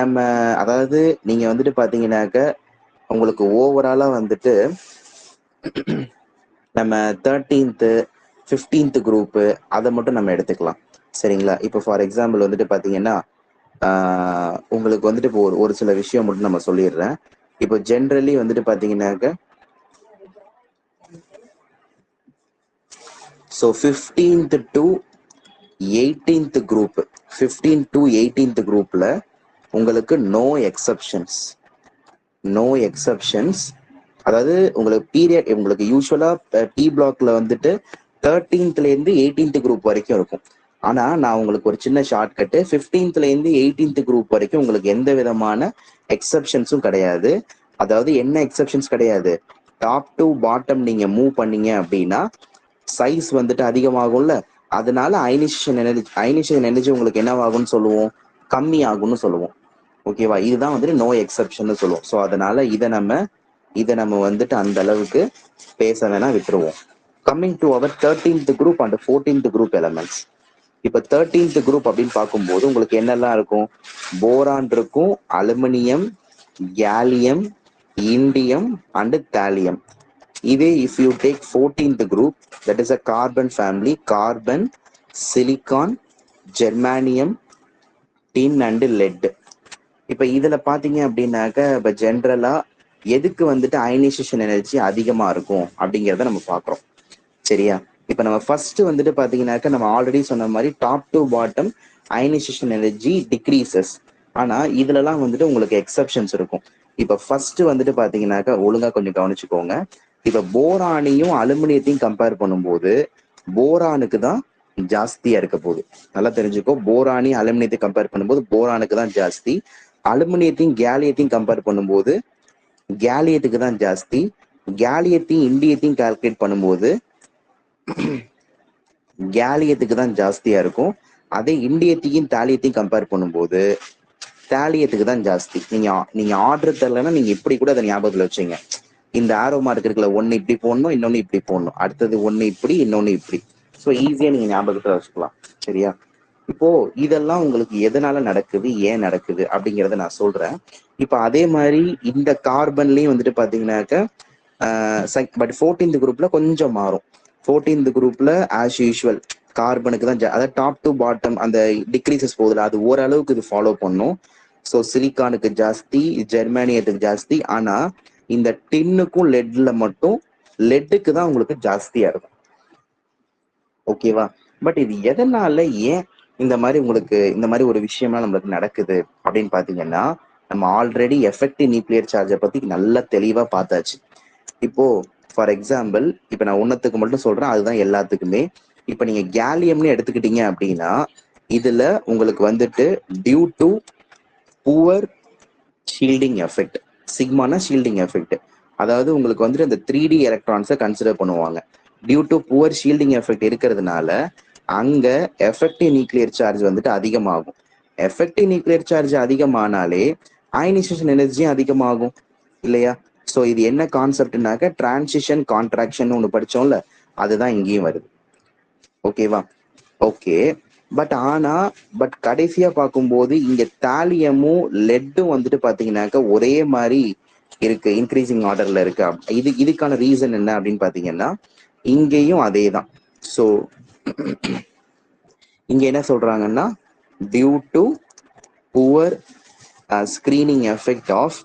நம்ம அதாவது நீங்க வந்துட்டு பாத்தீங்கன்னாக்க உங்களுக்கு ஓவராலா வந்துட்டு நம்ம 13th 15th குரூப்பு அதை மட்டும் நம்ம எடுத்துக்கலாம். சரிங்களா? இப்போ ஃபார் எக்ஸாம்பிள் வந்துட்டு பாத்தீங்கன்னா உங்களுக்கு வந்துட்டு இப்போ ஒரு சில விஷயம் மட்டும் நம்ம சொல்லிடுறேன். இப்போ ஜென்ரலி வந்துட்டு பாத்தீங்கன்னாக்க so 15th to 18th group 15 to 18th குரூப்ல உங்களுக்கு நோ எக்ஸப்ஷன்ஸ். அதாவது உங்களுக்கு பீரியட் உங்களுக்கு யூஸ்வலா டி பிளாக்ல வந்துட்டு 13th இருந்து 18th குரூப் வரைக்கும் இருக்கும். ஆனா நான் உங்களுக்கு ஒரு சின்ன ஷார்ட் கட்டு 15th இருந்து 18th குரூப் வரைக்கும் உங்களுக்கு எந்த விதமான எக்ஸப்ஷன்ஸும் கிடையாது. அதாவது என்ன எக்ஸப்ஷன்ஸ் கிடையாது, டாப் டு பாட்டம் நீங்க மூவ் பண்ணீங்க அப்படின்னா சைஸ் வந்துட்டு அதிகமாகும்ல, அதனால அயனைசேஷன் எனர்ஜி உங்களுக்கு என்னவாகும்னு சொல்லுவோம், கம்மி ஆகும்னு சொல்லுவோம். ஓகேவா? இதுதான் வந்துட்டு நோ எக்ஸப்ஷன் சொல்லுவோம். ஸோ அதனால இதை நம்ம வந்துட்டு அந்த அளவுக்கு பேச வேணா விட்டுருவோம். Coming to our 13th group and 14th group elements. இப்ப 13th குரூப் அப்படின்னு பார்க்கும்போது உங்களுக்கு என்னெல்லாம் இருக்கும், போரான் இருக்கும், aluminium, gallium, indium and thallium. இதே if you take 14th group, that is a carbon family, carbon, silicon, germanium, tin and lead. இப்ப இதுல பாத்தீங்க அப்படின்னாக்க இப்ப ஜென்ரலா எதுக்கு வந்துட்டு அயனைசேஷன் எனர்ஜி அதிகமா இருக்கும் அப்படிங்கிறத நம்ம பாக்குறோம். சரியா? இப்ப நம்ம ஃபர்ஸ்ட் வந்துட்டு பாத்தீங்கன்னாக்க நம்ம ஆல்ரெடி சொன்ன மாதிரி top to bottom ionisation energy decreases. ஆனா இதுலலாம் வந்துட்டு உங்களுக்கு எக்ஸப்ஷன்ஸ் இருக்கும். இப்ப ஃபர்ஸ்ட் வந்துட்டு பாத்தீங்கன்னாக்க ஒழுங்கா கொஞ்சம் கவனிச்சுக்கோங்க. இப்ப போரானையும் அலுமினியத்தையும் கம்பேர் பண்ணும்போது போரானுக்கு தான் ஜாஸ்தியா இருக்க போகுது. நல்லா தெரிஞ்சுக்கோ, போரானி அலுமினியத்தை கம்பேர் பண்ணும்போது போரானுக்கு தான் ஜாஸ்தி. அலுமினியத்தையும் கேலியத்தையும் கம்பேர் பண்ணும்போது கேலியத்துக்கு தான் ஜாஸ்தி. கேலியத்தையும் இண்டியத்தையும் கால்குலேட் பண்ணும்போது கேலியத்துக்கு தான் ஜாஸ்தியா இருக்கும். அதே இண்டியத்தையும் தாலியத்தையும் கம்பேர் பண்ணும்போது தாலியத்துக்கு தான் ஜாஸ்தி. நீங்க ஆர்டர் தரலன்னா நீங்க இப்படி கூட அதை ஞாபகத்துல வச்சுங்க. இந்த ஆரோ மார்க் இருக்குல்ல, ஒன்னு இப்படி போடணும், இன்னொன்னு இப்படி போடணும், அடுத்தது ஒன்னு இப்படி, இன்னொன்னு இப்படி. ஸோ ஈஸியா நீங்க ஞாபகத்துல வச்சுக்கலாம். சரியா? இப்போ இதெல்லாம் உங்களுக்கு எதனால நடக்குது, ஏன் நடக்குது அப்படிங்கிறத நான் சொல்றேன். இப்ப அதே மாதிரி இந்த கார்பன்லயும் வந்துட்டு பாத்தீங்கன்னாக்க பட் 14th குரூப்ல கொஞ்சம் மாறும். 14th குரூப்ல ஆஸ் யூஷுவல் கார்பனுக்கு தான் அதாவது டாப் டு பாட்டம் அந்த டிக்ரீசஸ் போகுதுல, அது ஓரளவுக்கு இது ஃபாலோ பண்ணும். ஸோ சிலிக்கானுக்கு ஜாஸ்தி, ஜெர்மானியத்துக்கு ஜாஸ்தி. ஆனா இந்த டின்னுக்கும் லெட்ல மட்டும் லெட்டுக்கு தான் உங்களுக்கு ஜாஸ்தியா இருக்கும். ஓகேவா? பட் இது எதனால, ஏன் இந்த மாதிரி உங்களுக்கு இந்த மாதிரி ஒரு விஷயம்லாம் நம்மளுக்கு நடக்குது அப்படின்னு பாத்தீங்கன்னா, நம்ம ஆல்ரெடி எஃபெக்டிவ் நியூக்ளியர் சார்ஜை பத்தி நல்லா தெளிவா பார்த்தாச்சு. இப்போ ஃபார் எக்ஸாம்பிள் இப்ப நான் ஒன்னத்துக்கு மட்டும் சொல்றேன், அதுதான் எல்லாத்துக்குமே. இப்ப நீங்க கேலியம்னு எடுத்துக்கிட்டீங்க அப்படின்னா இதுல உங்களுக்கு வந்துட்டு due to poor shielding effect, சிக்மானா ஷீல்டிங் எஃபெக்ட், அதாவது உங்களுக்கு வந்துட்டு அந்த 3D எலக்ட்ரான்ஸை கன்சிடர் பண்ணுவாங்க. Due to poor shielding effect இருக்கிறதுனால அங்க எஃபெக்டிவ் நியூக்ளியர் சார்ஜ் வந்துட்டு அதிகமாகும். எஃபெக்டிவ் நியூக்ளியர் சார்ஜ் அதிகமானாலே அயனைசேஷன் எனர்ஜியும் அதிகமாகும் இல்லையா? ஸோ இது என்ன கான்செப்ட்னாக்க டிரான்சிஷன் கான்ட்ராக்ஷன் ஒன்று படிச்சோம்ல, அதுதான் இங்கேயும் வருது. ஓகேவா? ஓகே. பட் கடைசியா பார்க்கும்போது இங்க தாலியமும் லெட்டும் வந்துட்டு பாத்தீங்கன்னாக்க ஒரே மாதிரி இருக்கு, இன்க்ரீசிங் ஆர்டர்ல இருக்கு. இதுக்கான ரீசன் என்ன அப்படின்னு பாத்தீங்கன்னா இங்கேயும் அதே தான். ஸோ இங்க என்ன சொல்றாங்கன்னா due to poor screening effect of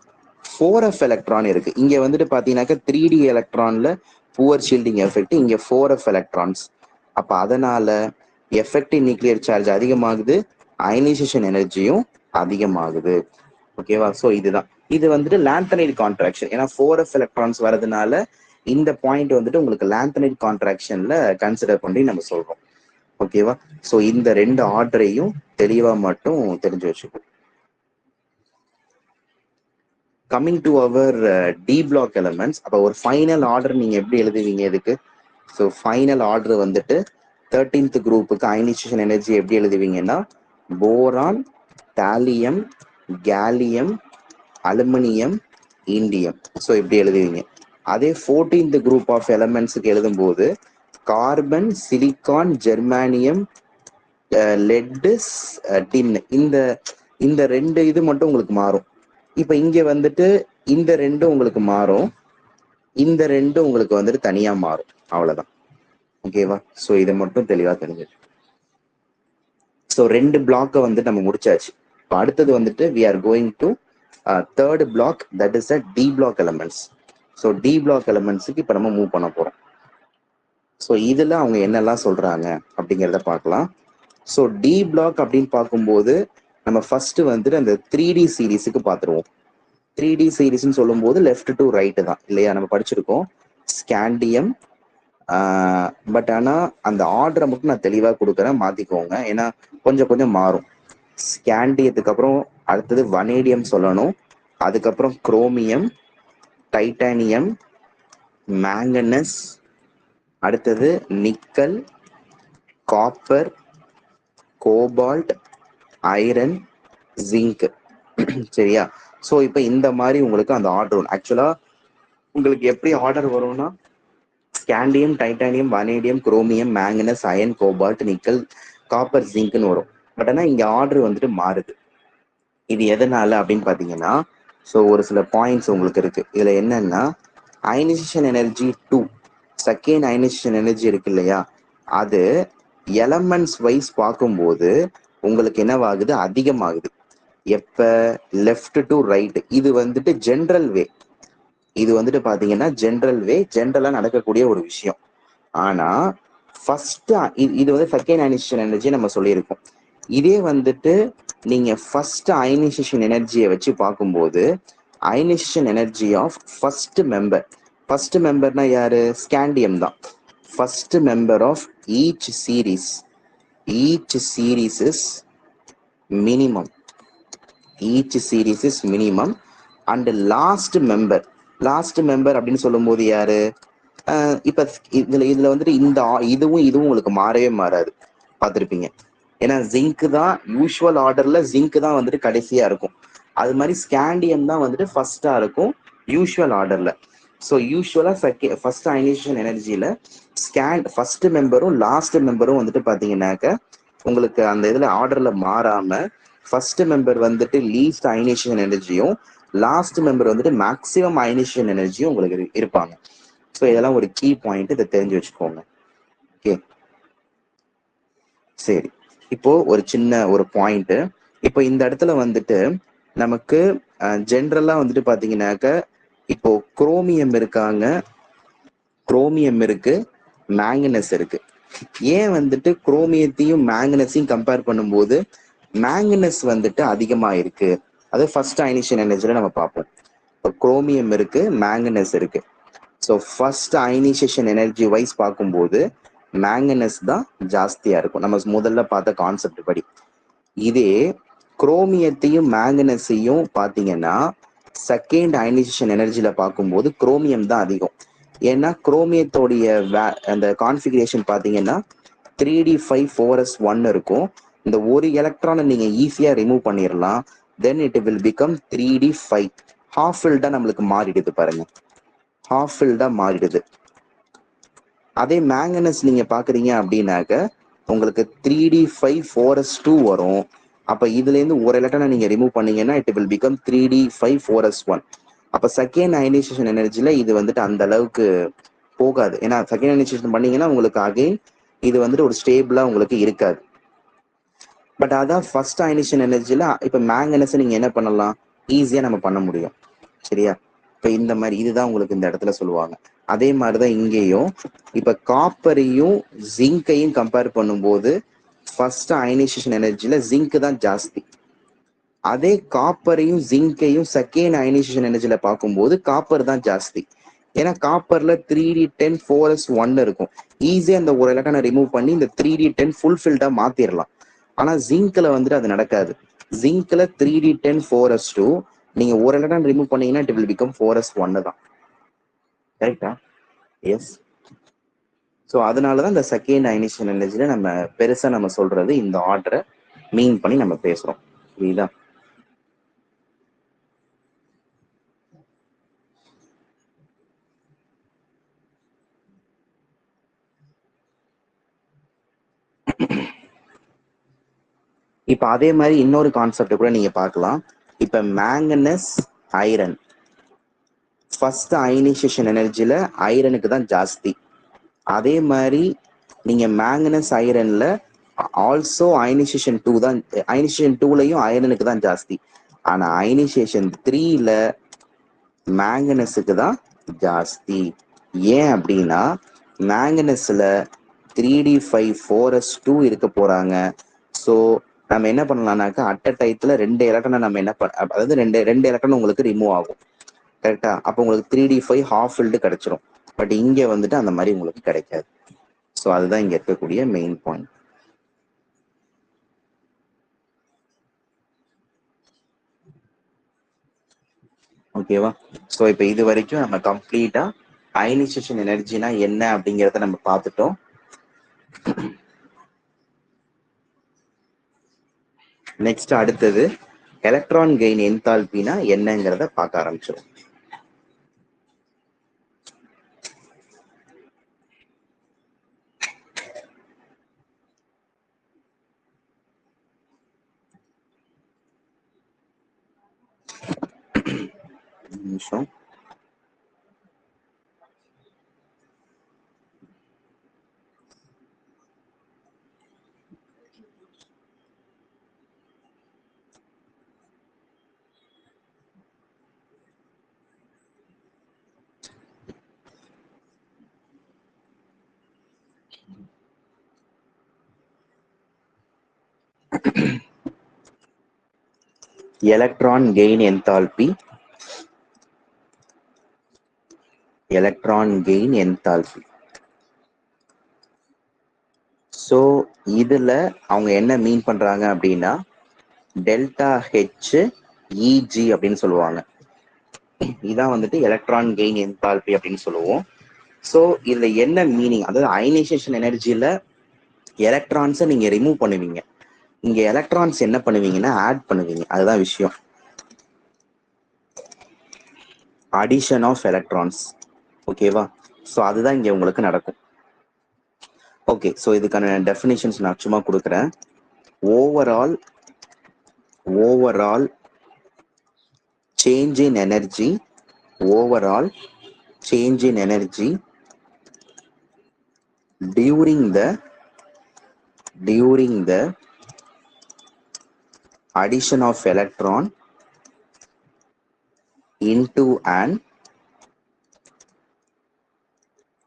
4f electron இருக்கு. இங்க வந்துட்டு பாத்தீங்கன்னாக்க 3D எலக்ட்ரான்ல புவர் ஷீல்டிங் எஃபெக்ட், இங்க 4f எலக்ட்ரான்ஸ். அப்ப அதனால எஃபெக்டிவ் நியூக்ளியர் சார்ஜ் அதிகமாகுது, அயனைசேஷன் எனர்ஜியும் அதிகமாகுது. ஓகேவா? ஸோ இதுதான் இது வந்துட்டு லாந்தனைடு கான்ட்ராக்ஷன். ஏன்னா 4f எலக்ட்ரான்ஸ் வரதுனால இந்த பாயிண்ட் வந்துட்டு உங்களுக்கு லாந்தனைடு கான்ட்ராக்ஷன்ல கன்சிடர் பண்ணி நம்ம சொல்றோம். ஓகேவா? ஸோ இந்த ரெண்டு ஆர்டரையும் தெளிவா மட்டும் தெரிஞ்சு வச்சுக்கோ. Coming to our D block elements. அப்போ ஒரு ஃபைனல் ஆர்டர் நீங்க எப்படி எழுதுவீங்க இதுக்கு? ஸோ ஃபைனல் ஆர்டர் வந்துட்டு 13th குரூப்புக்கு அயனைசேஷன் எனர்ஜி எப்படி எழுதுவீங்கன்னா boron, thallium, gallium, aluminium, indium. So இப்படி எழுதுவீங்க. அதே 14th குரூப் ஆஃப் எலமெண்ட்ஸுக்கு எழுதும்போது carbon, silicon, germanium, lead, tin, இந்த இந்த ரெண்டு இது மட்டும் உங்களுக்கு மாறும். இப்ப இங்க வந்துட்டு இந்த ரெண்டும் உங்களுக்கு மாறும், இந்த ரெண்டும் உங்களுக்கு வந்துட்டு தனியா மாறும், அவ்வளவுதான். ஓகேவா? ஸோ இதை மட்டும் தெளிவா தெரிஞ்சு. ஸோ 2 பிளாக்கை வந்து நம்ம முடிச்சாச்சு. இப்போ அடுத்தது வந்துட்டு we are going to third block, that is a d block elements. So d block எலமெண்ட்ஸுக்கு இப்போ நம்ம மூவ் பண்ண போறோம். ஸோ இதுல அவங்க என்னெல்லாம் சொல்றாங்க அப்படிங்கிறத பார்க்கலாம். ஸோ டி பிளாக் அப்படின்னு பார்க்கும்போது நம்ம ஃபர்ஸ்ட் வந்துட்டு அந்த 3D சீரீஸுக்கு பார்த்துருவோம். 3D சீரீஸ்ன்னு சொல்லும்போது லெஃப்ட் டு ரைட்டு தான் இல்லையா, நம்ம படிச்சிருக்கோம் ஸ்காண்டியம். பட் ஆனால் அந்த ஆர்டரை மட்டும் நான் தெளிவாக கொடுக்குறேன், மாற்றிக்கோங்க, ஏன்னா கொஞ்சம் கொஞ்சம் மாறும். ஸ்காண்டியத்துக்கு அப்புறம் அடுத்தது வனேடியம் சொல்லணும், அதுக்கப்புறம் குரோமியம், டைட்டானியம், மேங்கனஸ், அடுத்தது nickel, copper, cobalt, iron, zinc. சரியா? ஸோ இப்போ இந்த மாதிரி உங்களுக்கு அந்த ஆர்டர் வரும். ஆக்சுவலா உங்களுக்கு எப்படி ஆர்டர் வரும்னா scandium, titanium, vanadium, chromium, manganese, iron, cobalt, nickel, copper, ஜிங்க்னு வரும். பட் ஆனால் இங்க ஆர்டர் வந்துட்டு மாறுது. இது எதனால அப்படின்னு பாத்தீங்கன்னா, ஸோ ஒரு சில பாயிண்ட்ஸ் உங்களுக்கு இருக்கு. இதுல என்னன்னா ionisation energy 2, second ionisation energy இருக்கு இல்லையா, அது எலமெண்ட்ஸ் வைஸ் பார்க்கும்போது உங்களுக்கு என்னவாகுது, அதிகமாகுது. எப்ப லெஃப்ட் டு ரைட். இது வந்துட்டு ஜென்ரல் வே, இது வந்துட்டு பாத்தீங்கன்னா ஜென்ரல் வே, ஜென்ரலா நடக்கக்கூடிய ஒரு விஷயம். ஆனா ஃபர்ஸ்ட் இது வந்து செகண்ட் அயனைசேஷன் எனர்ஜி நம்ம சொல்லியிருக்கோம். இதே வந்துட்டு நீங்க ஃபர்ஸ்ட் அயனைசேஷன் எனர்ஜியை வச்சு பார்க்கும்போது ionisation energy of first member, first மெம்பர்னா யாரு, ஸ்காண்டியம் தான். First member of each series is minimum, each series is minimum. And last member அப்படின்னு சொல்லும் போது யாரு, இப்ப இதுல வந்துட்டு இந்த இதுவும் உங்களுக்கு மாறவே மாறாது, பார்த்துருப்பீங்க. ஏன்னா ஜிங்க் தான் யூஸ்வல் ஆர்டர்ல, ஜிங்க் தான் வந்துட்டு கடைசியா இருக்கும். அது மாதிரி ஸ்காண்டியம் தான் வந்துட்டு ஃபர்ஸ்டா இருக்கும் யூஸ்வல் ஆர்டர்ல. ஸோ யூஸ்வலா ஃபர்ஸ்ட் அயனைசேஷன் எனர்ஜியில ஃபர்ஸ்ட் மெம்பரும் லாஸ்ட் மெம்பரும் வந்துட்டு பாத்தீங்கன்னாக்க உங்களுக்கு அந்த இதுல ஆர்டர்ல மாறாம ஃபர்ஸ்ட் மெம்பர் வந்துட்டு லீஸ்ட் அயனைசேஷன் எனர்ஜியும், லாஸ்ட் மெம்பர் வந்துட்டு மேக்சிமம் அயனைசேஷன் எனர்ஜியும் உங்களுக்கு இருப்பாங்க. ஸோ இதெல்லாம் ஒரு கீ பாயிண்ட், இதை தெரிஞ்சு வச்சுக்கோங்க. ஓகே, சரி. இப்போ ஒரு சின்ன ஒரு பாயிண்ட். இப்போ இந்த இடத்துல வந்துட்டு நமக்கு ஜென்ரலா வந்துட்டு பாத்தீங்கன்னாக்க இப்போ குரோமியம் இருக்காங்க, குரோமியம் இருக்கு, மேங்கனஸ் இருக்கு. ஏன் வந்துட்டு குரோமியத்தையும் மேங்கனஸையும் கம்பேர் பண்ணும்போது மேங்கனஸ் வந்துட்டு அதிகமா இருக்கு, அது ஃபர்ஸ்ட் அயனைசேஷன் எனர்ஜில நம்ம பார்ப்போம். இப்போ குரோமியம் இருக்கு, மேங்கனஸ் இருக்கு. So first ionisation energy wise பார்க்கும்போது மேங்கனஸ் தான் ஜாஸ்தியா இருக்கும், நம்ம முதல்ல பார்த்த கான்செப்ட் படி. இதே குரோமியத்தையும் மேங்கனஸையும் பார்த்தீங்கன்னா செகண்ட் அயனைசேஷன் எனர்ஜியில பார்க்கும்போது குரோமியம் தான் அதிகம். ஏன்னா குரோமியத்தோடைய அந்த கான்ஃபிகரேஷன் பார்த்தீங்கன்னா 3d5 4s1 இருக்கும். இந்த ஒரு எலக்ட்ரானை நீங்க ஈஸியா ரிமூவ் பண்ணிடலாம். Then it will become 3d5. Half ஃபில்டா நம்மளுக்கு மாறிடுது பாருங்க, ஹாஃப் ஃபில்டா மாறிடுது. அதே மேங்கனஸ் நீங்க பாக்குறீங்க அப்படின்னாக்க உங்களுக்கு 3d5 4s2 வரும். அப்ப இதுல இருந்து ஒரு எலக்ட்ரானை நீங்க ரிமூவ் பண்ணீங்கன்னா it will become 3d5 4s1. அப்ப செகண்ட் அயனைசேஷன் எனர்ஜில இது வந்துட்டு அந்த அளவுக்கு போகாது. ஏன்னா செகண்ட் அயனைசேஷன் பண்ணீங்கன்னா உங்களுக்கு அகைன் இது வந்துட்டு ஒரு ஸ்டேபிளா உங்களுக்கு இருக்காது. பட் அதான் ஃபர்ஸ்ட் அயனைசேஷன் எனர்ஜில இப்ப மேங்கனஸ் நீங்க என்ன பண்ணலாம், ஈஸியா நம்ம பண்ண முடியும். சரியா? இப்ப இந்த மாதிரி இதுதான் உங்களுக்கு இந்த இடத்துல சொல்லுவாங்க. அதே மாதிரிதான் இங்கேயும் இப்ப காப்பரையும் ஜிங்கையும் கம்பேர் பண்ணும்போது ஃபர்ஸ்ட் அயனைசேஷன் எனர்ஜில ஜிங்க் தான் ஜாஸ்தி. அதே காப்பரையும் ஜிங்கையும் செகண்ட் அயனைசேஷன் எனர்ஜில பார்க்கும்போது காப்பர் தான் ஜாஸ்தி. ஏன்னா காப்பர்ல 3d10 4s1 இருக்கும். ஈஸியா இந்த ஒரு எலக்ட்ரானை ரிமூவ் பண்ணி இந்த 3d10 ஃபுல் ஃபில்டா மாத்திரலாம். ஆனா ஜிங்க்ல வந்துட்டு அது நடக்காது. ஜிங்க்ல 3d10 4s2 நீங்க ஒரு எலக்ட்ரான் ரிமூவ் பண்ணீங்கன்னா இட் வில் பிகம் 4s1 தான். கரெக்டா? எஸ். ஸோ அதனாலதான் இந்த செகண்ட் அயனைசேஷன் எனர்ஜில நம்ம பெருசா நம்ம சொல்றது இந்த ஆர்டரை மீன் பண்ணி நம்ம பேசுறோம். புரியுதா? இப்ப அதே மாதிரி இன்னொரு கான்செப்ட் கூட நீங்க பார்க்கலாம். இப்ப மேங்கனஸ் ஐரன், ஃபர்ஸ்ட் அயனைசேஷன் எனர்ஜில ஐரனுக்கு தான் ஜாஸ்தி. அதே மாதிரி நீங்க மேங்கனஸ் ஐரன்ல ஆல்சோ அயனைசேஷன் 2 தான், அயனைசேஷன் 2லயும் ஐரனுக்கு தான் ஜாஸ்தி. ஆனா அயனைசேஷன் 3ல மேங்கனஸுக்கு தான் ஜாஸ்தி. ஏன் அப்படின்னா மேங்கனஸ்ல 3d5 4s2 இருக்க போறாங்க. ஸோ நம்ம என்ன பண்ணலாம்னாக்கா அட் அ டைத்துல 2 எலக்ட்ரானை நம்ம என்ன அதாவது ரெண்டு எலக்ட்ரான் உங்களுக்கு ரிமூவ் ஆகும். கரெக்டா? அப்போ உங்களுக்கு 3d5 ஹாஃப் ஃபில்டு கிடைச்சிரும். பட் இங்க வந்துட்டு அந்த மாதிரி உங்களுக்கு கிடைக்காது. ஸோ அதுதான் இங்க இருக்கக்கூடிய மெயின் பாயிண்ட். ஓகேவா? ஸோ இப்போ இது வரைக்கும் நம்ம கம்ப்ளீட்டா அயனைசேஷன் எனர்ஜினா என்ன அப்படிங்கிறத நம்ம பார்த்துட்டோம். நெக்ஸ்ட் அடுத்தது எலக்ட்ரான் கெயின் என்தால்பினா என்னங்கிறத பார்க்க ஆரம்பிச்சிடும். நிமிஷம். Electron gain enthalpy, electron gain enthalpy. So இதுல அவங்க என்ன மீன் பண்றாங்க அப்படின்னா டெல்டா ஹெச் இஜி அப்படின்னு சொல்லுவாங்க. இதான் வந்துட்டு எலக்ட்ரான் கெயின் என்தால்பி அப்படின்னு சொல்லுவோம். ஸோ இதுல என்ன மீனிங், அதாவது அயனைசேஷன் எனர்ஜியில எலக்ட்ரான்ஸை நீங்க ரிமூவ் பண்ணுவீங்க, இங்க எலக்ட்ரான்ஸ் என்ன பண்ணுவீங்கன்னா ஆட் பண்ணுவீங்க. அதுதான் விஷயம். Addition of electrons. ஓகேவா? ஸோ அதுதான் இங்க உங்களுக்கு நடக்கும். ஓகே, ஸோ இதுக்கான டெஃபினிஷன்ஸ் நான் சும்மா கொடுக்குறேன். Overall change in energy, overall change in energy during the addition of electron into an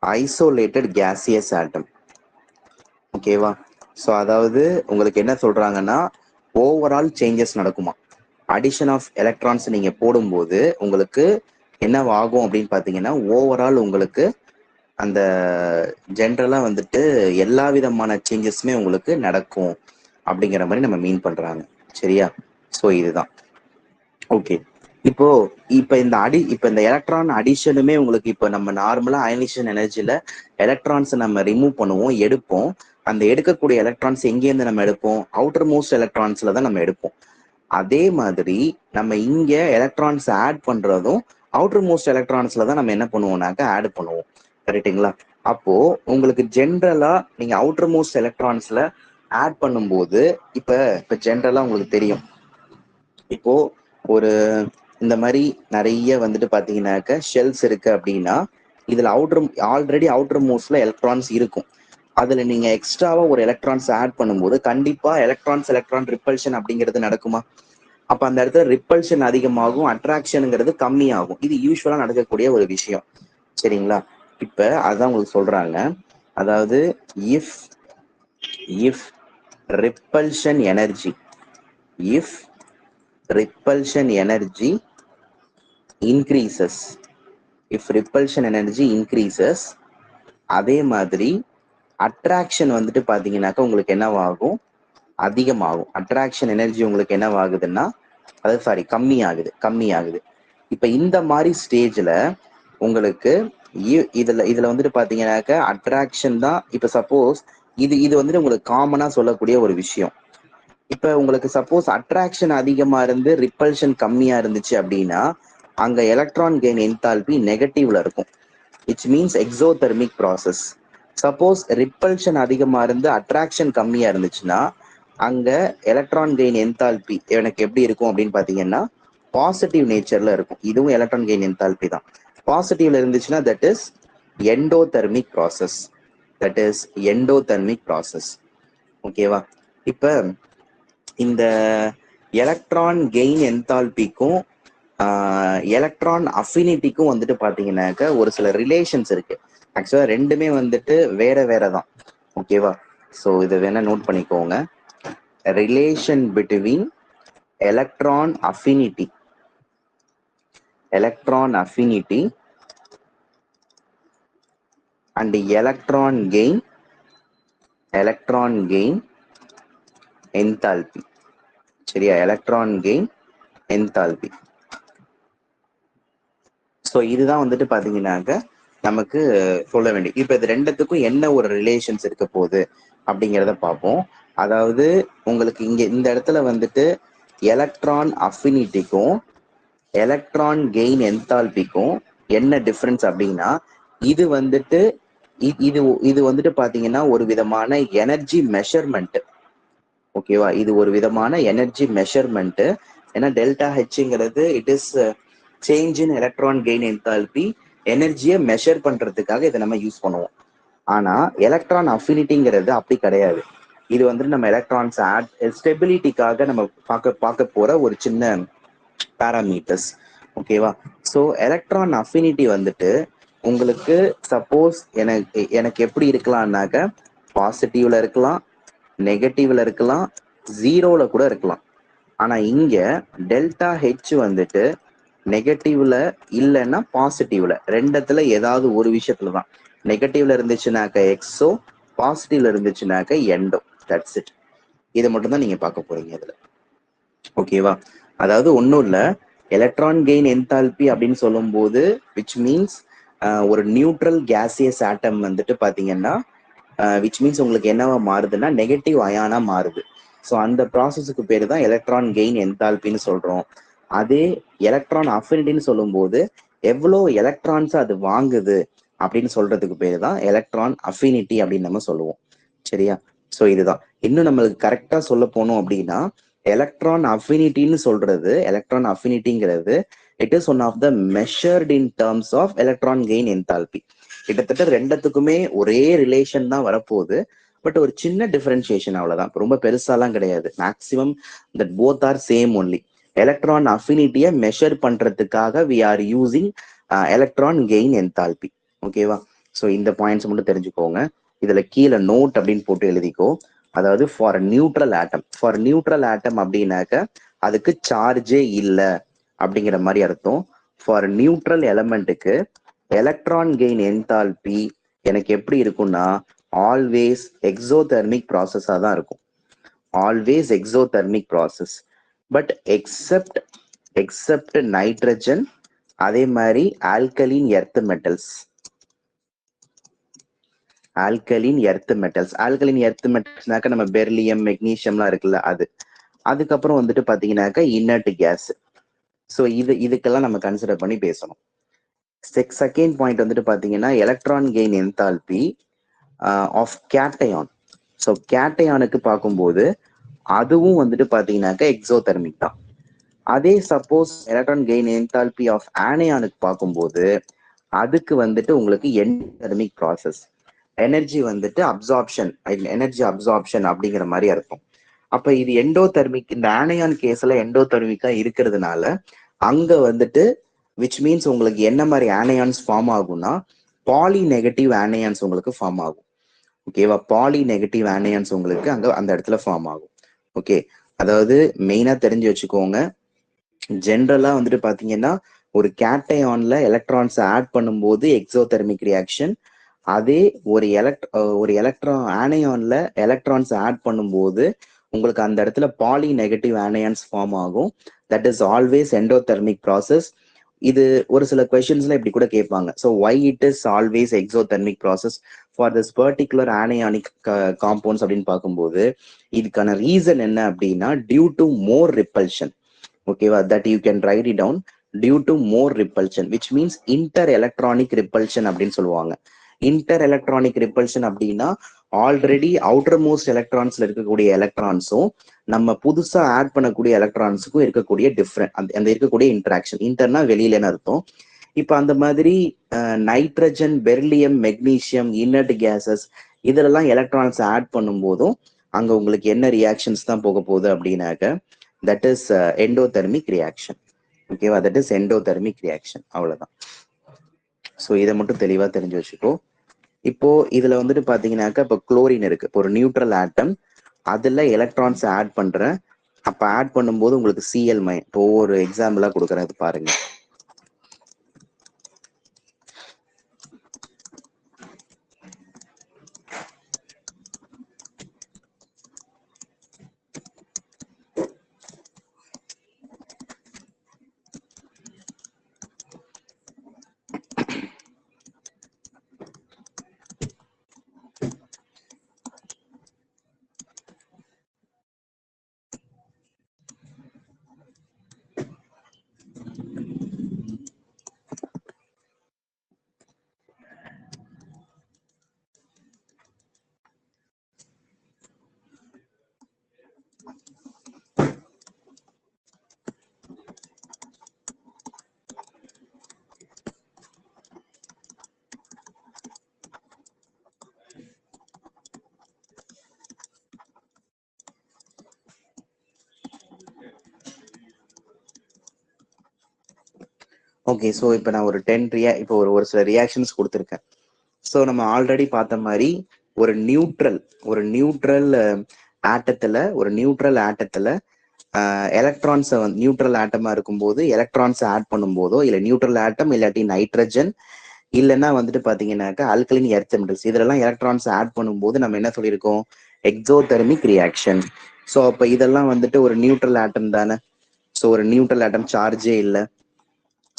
isolated gaseous atom. ஓகேவா? ஸோ அதாவது உங்களுக்கு என்ன சொல்றாங்கன்னா ஓவரால் சேஞ்சஸ் நடக்குமா, அடிஷன் ஆஃப் எலக்ட்ரான்ஸ் நீங்க போடும்போது உங்களுக்கு என்ன ஆகும் அப்படின்னு பாத்தீங்கன்னா ஓவரால் உங்களுக்கு அந்த ஜென்ரலா வந்துட்டு எல்லா விதமான சேஞ்சஸுமே உங்களுக்கு நடக்கும் அப்படிங்கிற மாதிரி நம்ம மீன் பண்றாங்க. சரியா? ஸோ இதுதான். ஓகே, இப்போ இந்த எலக்ட்ரான் அடிஷனுமே உங்களுக்கு இப்போ நம்ம நார்மலா அயனைசேஷன் எனர்ஜில எலக்ட்ரான்ஸ் நம்ம ரிமூவ் பண்ணுவோம், எடுப்போம். அந்த எடுக்கக்கூடிய எலக்ட்ரான்ஸ் எங்கேருந்து நம்ம எடுப்போம்? அவுட்டர் மோஸ்ட் எலக்ட்ரான்ஸ்ல தான் நம்ம எடுப்போம். அதே மாதிரி நம்ம இங்க எலக்ட்ரான்ஸ் ஆட் பண்றதும் அவுட்டர் மோஸ்ட் எலக்ட்ரான்ஸ்ல தான் நம்ம என்ன பண்ணுவோம்னாக்க ஆட் பண்ணுவோம். கரெக்டுங்களா? அப்போ உங்களுக்கு ஜென்ரலா நீங்க அவுட்டர் மோஸ்ட் எலக்ட்ரான்ஸ்ல ஆட் பண்ணும்போது இப்ப ஜென்ரலா உங்களுக்கு தெரியும், இப்போ ஒரு இந்த மாதிரி நிறைய வந்துட்டு பாத்தீங்கன்னாக்க ஷெல்ஸ் இருக்கு அப்படின்னா இதுல ஆல்ரெடி அவுட்டர் மோஸ்ட்ல எலக்ட்ரான்ஸ் இருக்கும். அதுல நீங்க எக்ஸ்ட்ராவா ஒரு எலக்ட்ரான்ஸ் ஆட் பண்ணும்போது கண்டிப்பா எலக்ட்ரான் ரிப்பல்ஷன் அப்படிங்கிறது நடக்குமா? அப்ப அந்த இடத்துல ரிப்பல்ஷன் அதிகமாகும், அட்ராக்ஷனுங்கிறது கம்மியாகும். இது யூஸ்வலா நடக்கக்கூடிய ஒரு விஷயம். சரிங்களா? இப்ப அதான் உங்களுக்கு சொல்றாங்க, அதாவது இஃப் ரிப்பல்ஷன் எனர்ஜி increases, அதே மாதிரி அட்ராக்ஷன் வந்துட்டு பாத்தீங்கன்னாக்கா உங்களுக்கு என்னவாகும்? அதிகமாகும். அட்ராக்ஷன் எனர்ஜி உங்களுக்கு என்னவாகுதுன்னா கம்மியாகுது. இப்ப இந்த மாதிரி ஸ்டேஜ்ல உங்களுக்கு இதுல வந்துட்டு பாத்தீங்கன்னாக்க அட்ராக்ஷன் தான். இப்ப சப்போஸ் இது வந்துட்டு உங்களுக்கு காமனா சொல்லக்கூடிய ஒரு விஷயம். இப்ப உங்களுக்கு சப்போஸ் அட்ராக்ஷன் அதிகமா இருந்து ரிப்பல்ஷன் கம்மியா இருந்துச்சு அப்படின்னா அங்க எலக்ட்ரான் கெயின் என்தால்பி நெகட்டிவ்ல இருக்கும். It's means exothermic process. Suppose repulsion அதிகமா இருந்து அட்ராக்ஷன் கம்மியா இருந்துச்சுன்னா அங்க எலக்ட்ரான் கெயின் என்தால்பி எனக்கு எப்படி இருக்கும் அப்படின்னு பாத்தீங்கன்னா பாசிட்டிவ் நேச்சர்ல இருக்கும். இதுவும் எலக்ட்ரான் கெயின் என்தால்பி தான். பாசிட்டிவ்ல இருந்துச்சுன்னா that is endothermic process. That is endothermic process. ஓகேவா? இப்ப இந்த எலக்ட்ரான் கெயின் என்தால்பிக்கும் எலக்ட்ரான் அஃபினிட்டிக்கும் வந்துட்டு பாத்தீங்கன்னாக்க ஒரு சில ரிலேஷன்ஸ் இருக்கு. ஆக்சுவலா ரெண்டுமே வந்துட்டு வேற வேற தான். ஓகேவா? ஸோ இதை வேணா நோட் பண்ணிக்கோங்க. Relation between electron affinity and electron gain enthalpy. சரியா? Electron gain enthalpy. ஸோ இதுதான் வந்துட்டு பாத்தீங்கன்னாக்க நமக்கு சொல்ல வேண்டிய. இப்ப இது ரெண்டுத்துக்கும் என்ன ஒரு ரிலேஷன்ஸ் இருக்க போகுது அப்படிங்கிறத பார்ப்போம். அதாவது உங்களுக்கு இங்க இந்த இடத்துல வந்துட்டு எலக்ட்ரான் அஃபினிட்டிக்கும் எலக்ட்ரான் கெயின் என்தால்பிக்கும் என்ன டிஃபரன்ஸ் அப்படின்னா, இது வந்துட்டு இது வந்துட்டு பாத்தீங்கன்னா ஒரு விதமான எனர்ஜி மெஷர்மெண்ட். ஓகேவா? இது ஒரு விதமான எனர்ஜி மெஷர்மெண்ட். ஏன்னா டெல்டா ஹெச்ங்கிறது it is change in electron gain enthalpy. எனர்ஜியை மெஷர் பண்றதுக்காக இதை நம்ம யூஸ் பண்ணுவோம். ஆனா எலக்ட்ரான் அஃபினிட்டிங்கிறது அப்படி கிடையாது. இது வந்துட்டு நம்ம எலக்ட்ரான்ஸ் ஸ்டெபிலிட்டிக்காக நம்ம பார்க்க போற ஒரு சின்ன பேராமீட்டர்ஸ். ஓகேவா? ஸோ எலக்ட்ரான் அஃபினிட்டி வந்துட்டு உங்களுக்கு சப்போஸ் எனக்கு எப்படி இருக்கலாம்னாக்க பாசிட்டிவ்ல இருக்கலாம், நெகட்டிவ்ல இருக்கலாம், ஜீரோல கூட இருக்கலாம். ஆனா இங்க டெல்டா ஹெச் வந்துட்டு நெகட்டிவ்ல இல்லைன்னா பாசிட்டிவ்ல, ரெண்டத்துல ஏதாவது ஒரு விஷயத்துல தான். நெகட்டிவ்ல இருந்துச்சுனாக்க எக்ஸோ, பாசிட்டிவ்ல இருந்துச்சுனாக்க எண்டோ. That's it. இதை மட்டும் தான் நீங்க பார்க்க போறீங்க இதுல. ஓகேவா? அதாவது ஒன்றும் இல்லை, எலக்ட்ரான் கெயின் என்தால்பி அப்படின்னு சொல்லும் போது விச் மீன்ஸ் ஒரு நியூட்ரல் கேசியஸ் ஆட்டம் வந்துட்டு பாத்தீங்கன்னா விச் மீன்ஸ் உங்களுக்கு என்னவா மாறுதுன்னா நெகட்டிவ் அயானா மாறுது. ஸோ அந்த ப்ராசஸுக்கு பேரு தான் எலக்ட்ரான் கெயின் என்தால்பின்னு சொல்றோம். அதே எலக்ட்ரான் அஃபினிட்டின்னு சொல்லும் போது எவ்வளோ எலக்ட்ரான்ஸ் அது வாங்குது அப்படின்னு சொல்றதுக்கு பேரு தான் எலக்ட்ரான் அஃபினிட்டி அப்படின்னு நம்ம சொல்லுவோம். சரியா? ஸோ இதுதான். இன்னும் நம்மளுக்கு கரெக்டா சொல்ல போனோம் அப்படின்னா எலக்ட்ரான் அஃபினிட்டின்னு சொல்றது, எலக்ட்ரான் அஃபினிட்டிங்கிறது it is one of the measured in terms of electron gain enthalpy. கிட்டத்தட்ட ரெண்டுத்துக்குமே ஒரே ரிலேஷன் தான் வரப்போகுது. பட் ஒரு சின்ன டிஃபரன்சியேஷன், அவ்வளவுதான். ரொம்ப பெருசாலாம் கிடையாது. Maximum that both are same only. Electron அஃபினிட்டியை மெஷர் பண்றதுக்காக we are using electron gain enthalpy. ஓகேவா? ஸோ இந்த பாயிண்ட்ஸ் மட்டும் தெரிஞ்சுக்கோங்க. இதுல கீழே நோட் அப்படின்னு போட்டு எழுதிக்கோ. அதாவது ஃபார் நியூட்ரல் ஆட்டம் அப்படின்னாக்க அதுக்கு சார்ஜே இல்லை அப்படிங்கிற மாதிரி அர்த்தம். ஃபார் நியூட்ரல் எலமெண்ட்டுக்கு எலக்ட்ரான் கெயின் என்தால்பி எனக்கு எப்படி இருக்கும்னா ஆல்வேஸ் எக்ஸோதெர்மிக் ப்ராசஸா தான் இருக்கும். Always exothermic process. But except nitrogen, அதே மாதிரி alkaline earth metals. Alkaline earth மெட்டல்ஸ்னாக்க நம்ம பெர்லியம், மெக்னீசியம்லாம் இருக்குல்ல, அதுக்கப்புறம் வந்துட்டு பாத்தீங்கன்னாக்க இன்னர்ட் கேஸ். ஸோ இதுக்கெல்லாம் நம்ம கன்சிடர் பண்ணி பேசணும். செகண்ட் பாயிண்ட் வந்துட்டு பாத்தீங்கன்னா electron gain enthalpy of cation. So கேட்டையானுக்கு பார்க்கும்போது அதுவும் வந்துட்டு பாத்தீங்கன்னாக்க எக்ஸோதெர்மிக் தான். அதே suppose electron gain enthalpy of ஆனையானுக்கு பார்க்கும்போது அதுக்கு வந்துட்டு உங்களுக்கு எண்டோதெர்மிக் ப்ராசஸ். எனர்ஜி வந்துட்டு எனர்ஜி அப்சார்ப்ஷன் அப்படிங்கிற மாதிரி அர்த்தம். அப்ப இது எண்டோதெர்மிக், இந்த ஆனையான் கேஸ்ல எண்டோதெர்மிக்கா இருக்கிறதுனால அங்க வந்துட்டு விச் மீன்ஸ் உங்களுக்கு என்ன மாதிரி ஆனையான்ஸ் ஃபார்ம் ஆகும்னா பாலி நெகட்டிவ் ஆனையான்ஸ் உங்களுக்கு ஃபார்ம் ஆகும். ஓகேவா? பாலி நெகட்டிவ் ஆனையான்ஸ் உங்களுக்கு அங்க அந்த இடத்துல ஃபார்ம் ஆகும். ஓகே, அதாவது மெயினா தெரிஞ்சு வச்சுக்கோங்க. ஜென்ரலா வந்துட்டு பாத்தீங்கன்னா ஒரு கேட்டையான்ல எலக்ட்ரான்ஸ் ஆட் பண்ணும்போது எக்ஸோதெர்மிக் ரியாக்ஷன். அதே ஒரு எலக்ட்ரான் ஆனையான்ல எலக்ட்ரான்ஸ் ஆட் பண்ணும்போது உங்களுக்கு அந்த இடத்துல பாலி நெகட்டிவ் ஆனையான்ஸ் ஃபார்ம் ஆகும். That is always endothermic process. இது ஒரு சில கொஸ்டின்ஸ்ல இப்படி கூட கேட்பாங்க. So why it is always exothermic process for this particular anionic compounds அப்படின்னு பார்க்கும்போது இதுக்கான ரீசன் என்ன அப்படின்னா டியூ டு மோர் ரிப்பல்ஷன். ஓகேவா? That you can write it down. Due to more repulsion which means inter electronic repulsion அப்படின்னு சொல்லுவாங்க. Inter electronic repulsion அப்படின்னா already outer most எலக்ட்ரான்ஸ்ல இருக்கக்கூடிய எலக்ட்ரான்ஸும் நம்ம புதுசா ஆட் பண்ணக்கூடிய எலக்ட்ரான்ஸுக்கும் இருக்கக்கூடிய டிஃப்ரெண்ட் அந்த இருக்கக்கூடிய இன்டராக்ஷன். இன்டர்னா வெளியிலன்னு அர்த்தம். இப்ப அந்த மாதிரி nitrogen, beryllium, magnesium, inert cases இதெல்லாம் எலக்ட்ரான்ஸ் ஆட் பண்ணும் போதும் அங்க உங்களுக்கு என்ன ரியாக்ஷன்ஸ் தான் போக போகுது அப்படின்னாக்க தட் இஸ் எண்டோதெர்மிக் ரியாக்ஷன். ஓகேவா? That is endothermic reaction. அவ்வளவுதான். ஸோ இதை மட்டும் தெளிவா தெரிஞ்சு வச்சுக்கோ. இப்போ இதுல வந்துட்டு பாத்தீங்கன்னாக்கா இப்போ குளோரின் இருக்கு, இப்போ ஒரு நியூட்ரல் ஆட்டம், அதுல எலக்ட்ரான்ஸ் ஆட் பண்றேன். அப்ப ஆட் பண்ணும்போது உங்களுக்கு சிஎல் மைன். இப்போ ஒவ்வொரு எக்ஸாம்பிளா கொடுக்குறேன், இது பாருங்க. ஓகே, ஸோ இப்போ நான் ஒரு 10 இப்போ ஒரு சில ரியாக்ஷன்ஸ் கொடுத்துருக்கேன். ஸோ நம்ம ஆல்ரெடி பார்த்த மாதிரி ஒரு நியூட்ரல் ஆட்டத்துல எலக்ட்ரான்ஸை வந்து நியூட்ரல் ஆட்டமா இருக்கும்போது எலக்ட்ரான்ஸை ஆட் பண்ணும்போதோ இல்லை நியூட்ரல் ஆட்டம் இல்லாட்டி நைட்ரஜன் இல்லைன்னா வந்துட்டு பாத்தீங்கன்னாக்கா அல்கலின் எர்த் மெட்டல்ஸ் இதெல்லாம் எலக்ட்ரான்ஸ் ஆட் பண்ணும்போது நம்ம என்ன சொல்லியிருக்கோம்? Exothermic reaction. ஸோ அப்போ இதெல்லாம் வந்துட்டு ஒரு நியூட்ரல் ஆட்டம் தானே. ஸோ ஒரு நியூட்ரல் ஆட்டம் சார்ஜே இல்லை.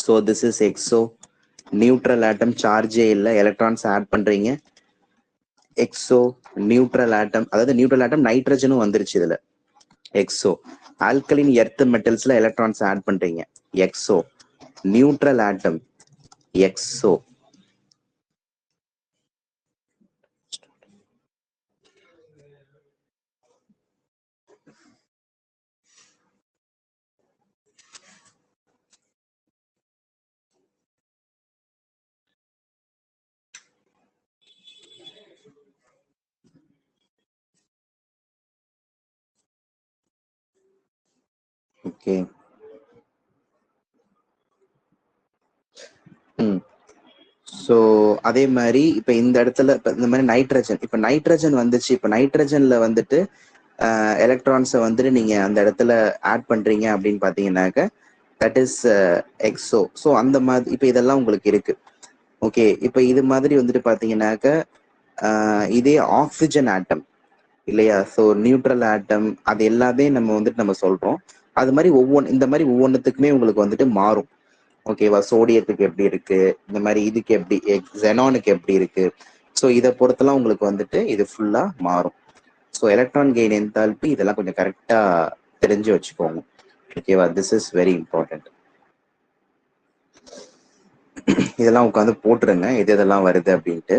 So this is exo. Neutral atom சார்ஜே இல்லை, எலக்ட்ரான்ஸ் ஆட் பண்றீங்க. எக்ஸோ நியூட்ரல் ஆட்டம், அதாவது நியூட்ரல் ஆட்டம் நைட்ரஜனும் வந்துருச்சு இதுல. எக்ஸோ ஆல்கலின் எர்த் மெட்டல்ஸ்ல எலக்ட்ரான்ஸ் ஆட் பண்றீங்க. Exo neutral atom. Exo okay. So அதே மாதிரி இப்போ இந்த இடத்துல இப்போ இந்த மாதிரி நைட்ரஜன் வந்துச்சு. இப்போ நைட்ரஜன்ல வந்துட்டு எலக்ட்ரான்ஸை வந்துட்டு நீங்க அந்த இடத்துல ஆட் பண்றீங்க அப்படின்னு பாத்தீங்கன்னாக்க தட் இஸ் எக்ஸோ. ஸோ அந்த மாதிரி இப்போ இதெல்லாம் உங்களுக்கு இருக்கு. ஓகே, இப்போ இது மாதிரி வந்துட்டு பாத்தீங்கன்னாக்க இதே ஆக்சிஜன் ஆட்டம் இல்லையா? ஸோ நியூட்ரல் ஆட்டம் அது எல்லாமே நம்ம சொல்றோம். அது மாதிரி இந்த மாதிரி ஒவ்வொன்றுத்துக்குமே உங்களுக்கு வந்துட்டு மாறும். ஓகேவா? சோடியத்துக்கு எப்படி இருக்கு, இந்த மாதிரி இதுக்கு எப்படி, ஜெனானுக்கு எப்படி இருக்கு. ஸோ இதை பொறுத்தெல்லாம் உங்களுக்கு வந்துட்டு இது ஃபுல்லா மாறும். ஸோ எலக்ட்ரான் கெயின் என்தால்பி இதெல்லாம் கொஞ்சம் கரெக்டா தெரிஞ்சு வச்சுக்கோங்க. ஓகேவா? This is very important. இதெல்லாம் உட்காந்து போட்டுருங்க எது இதெல்லாம் வருது அப்படின்ட்டு.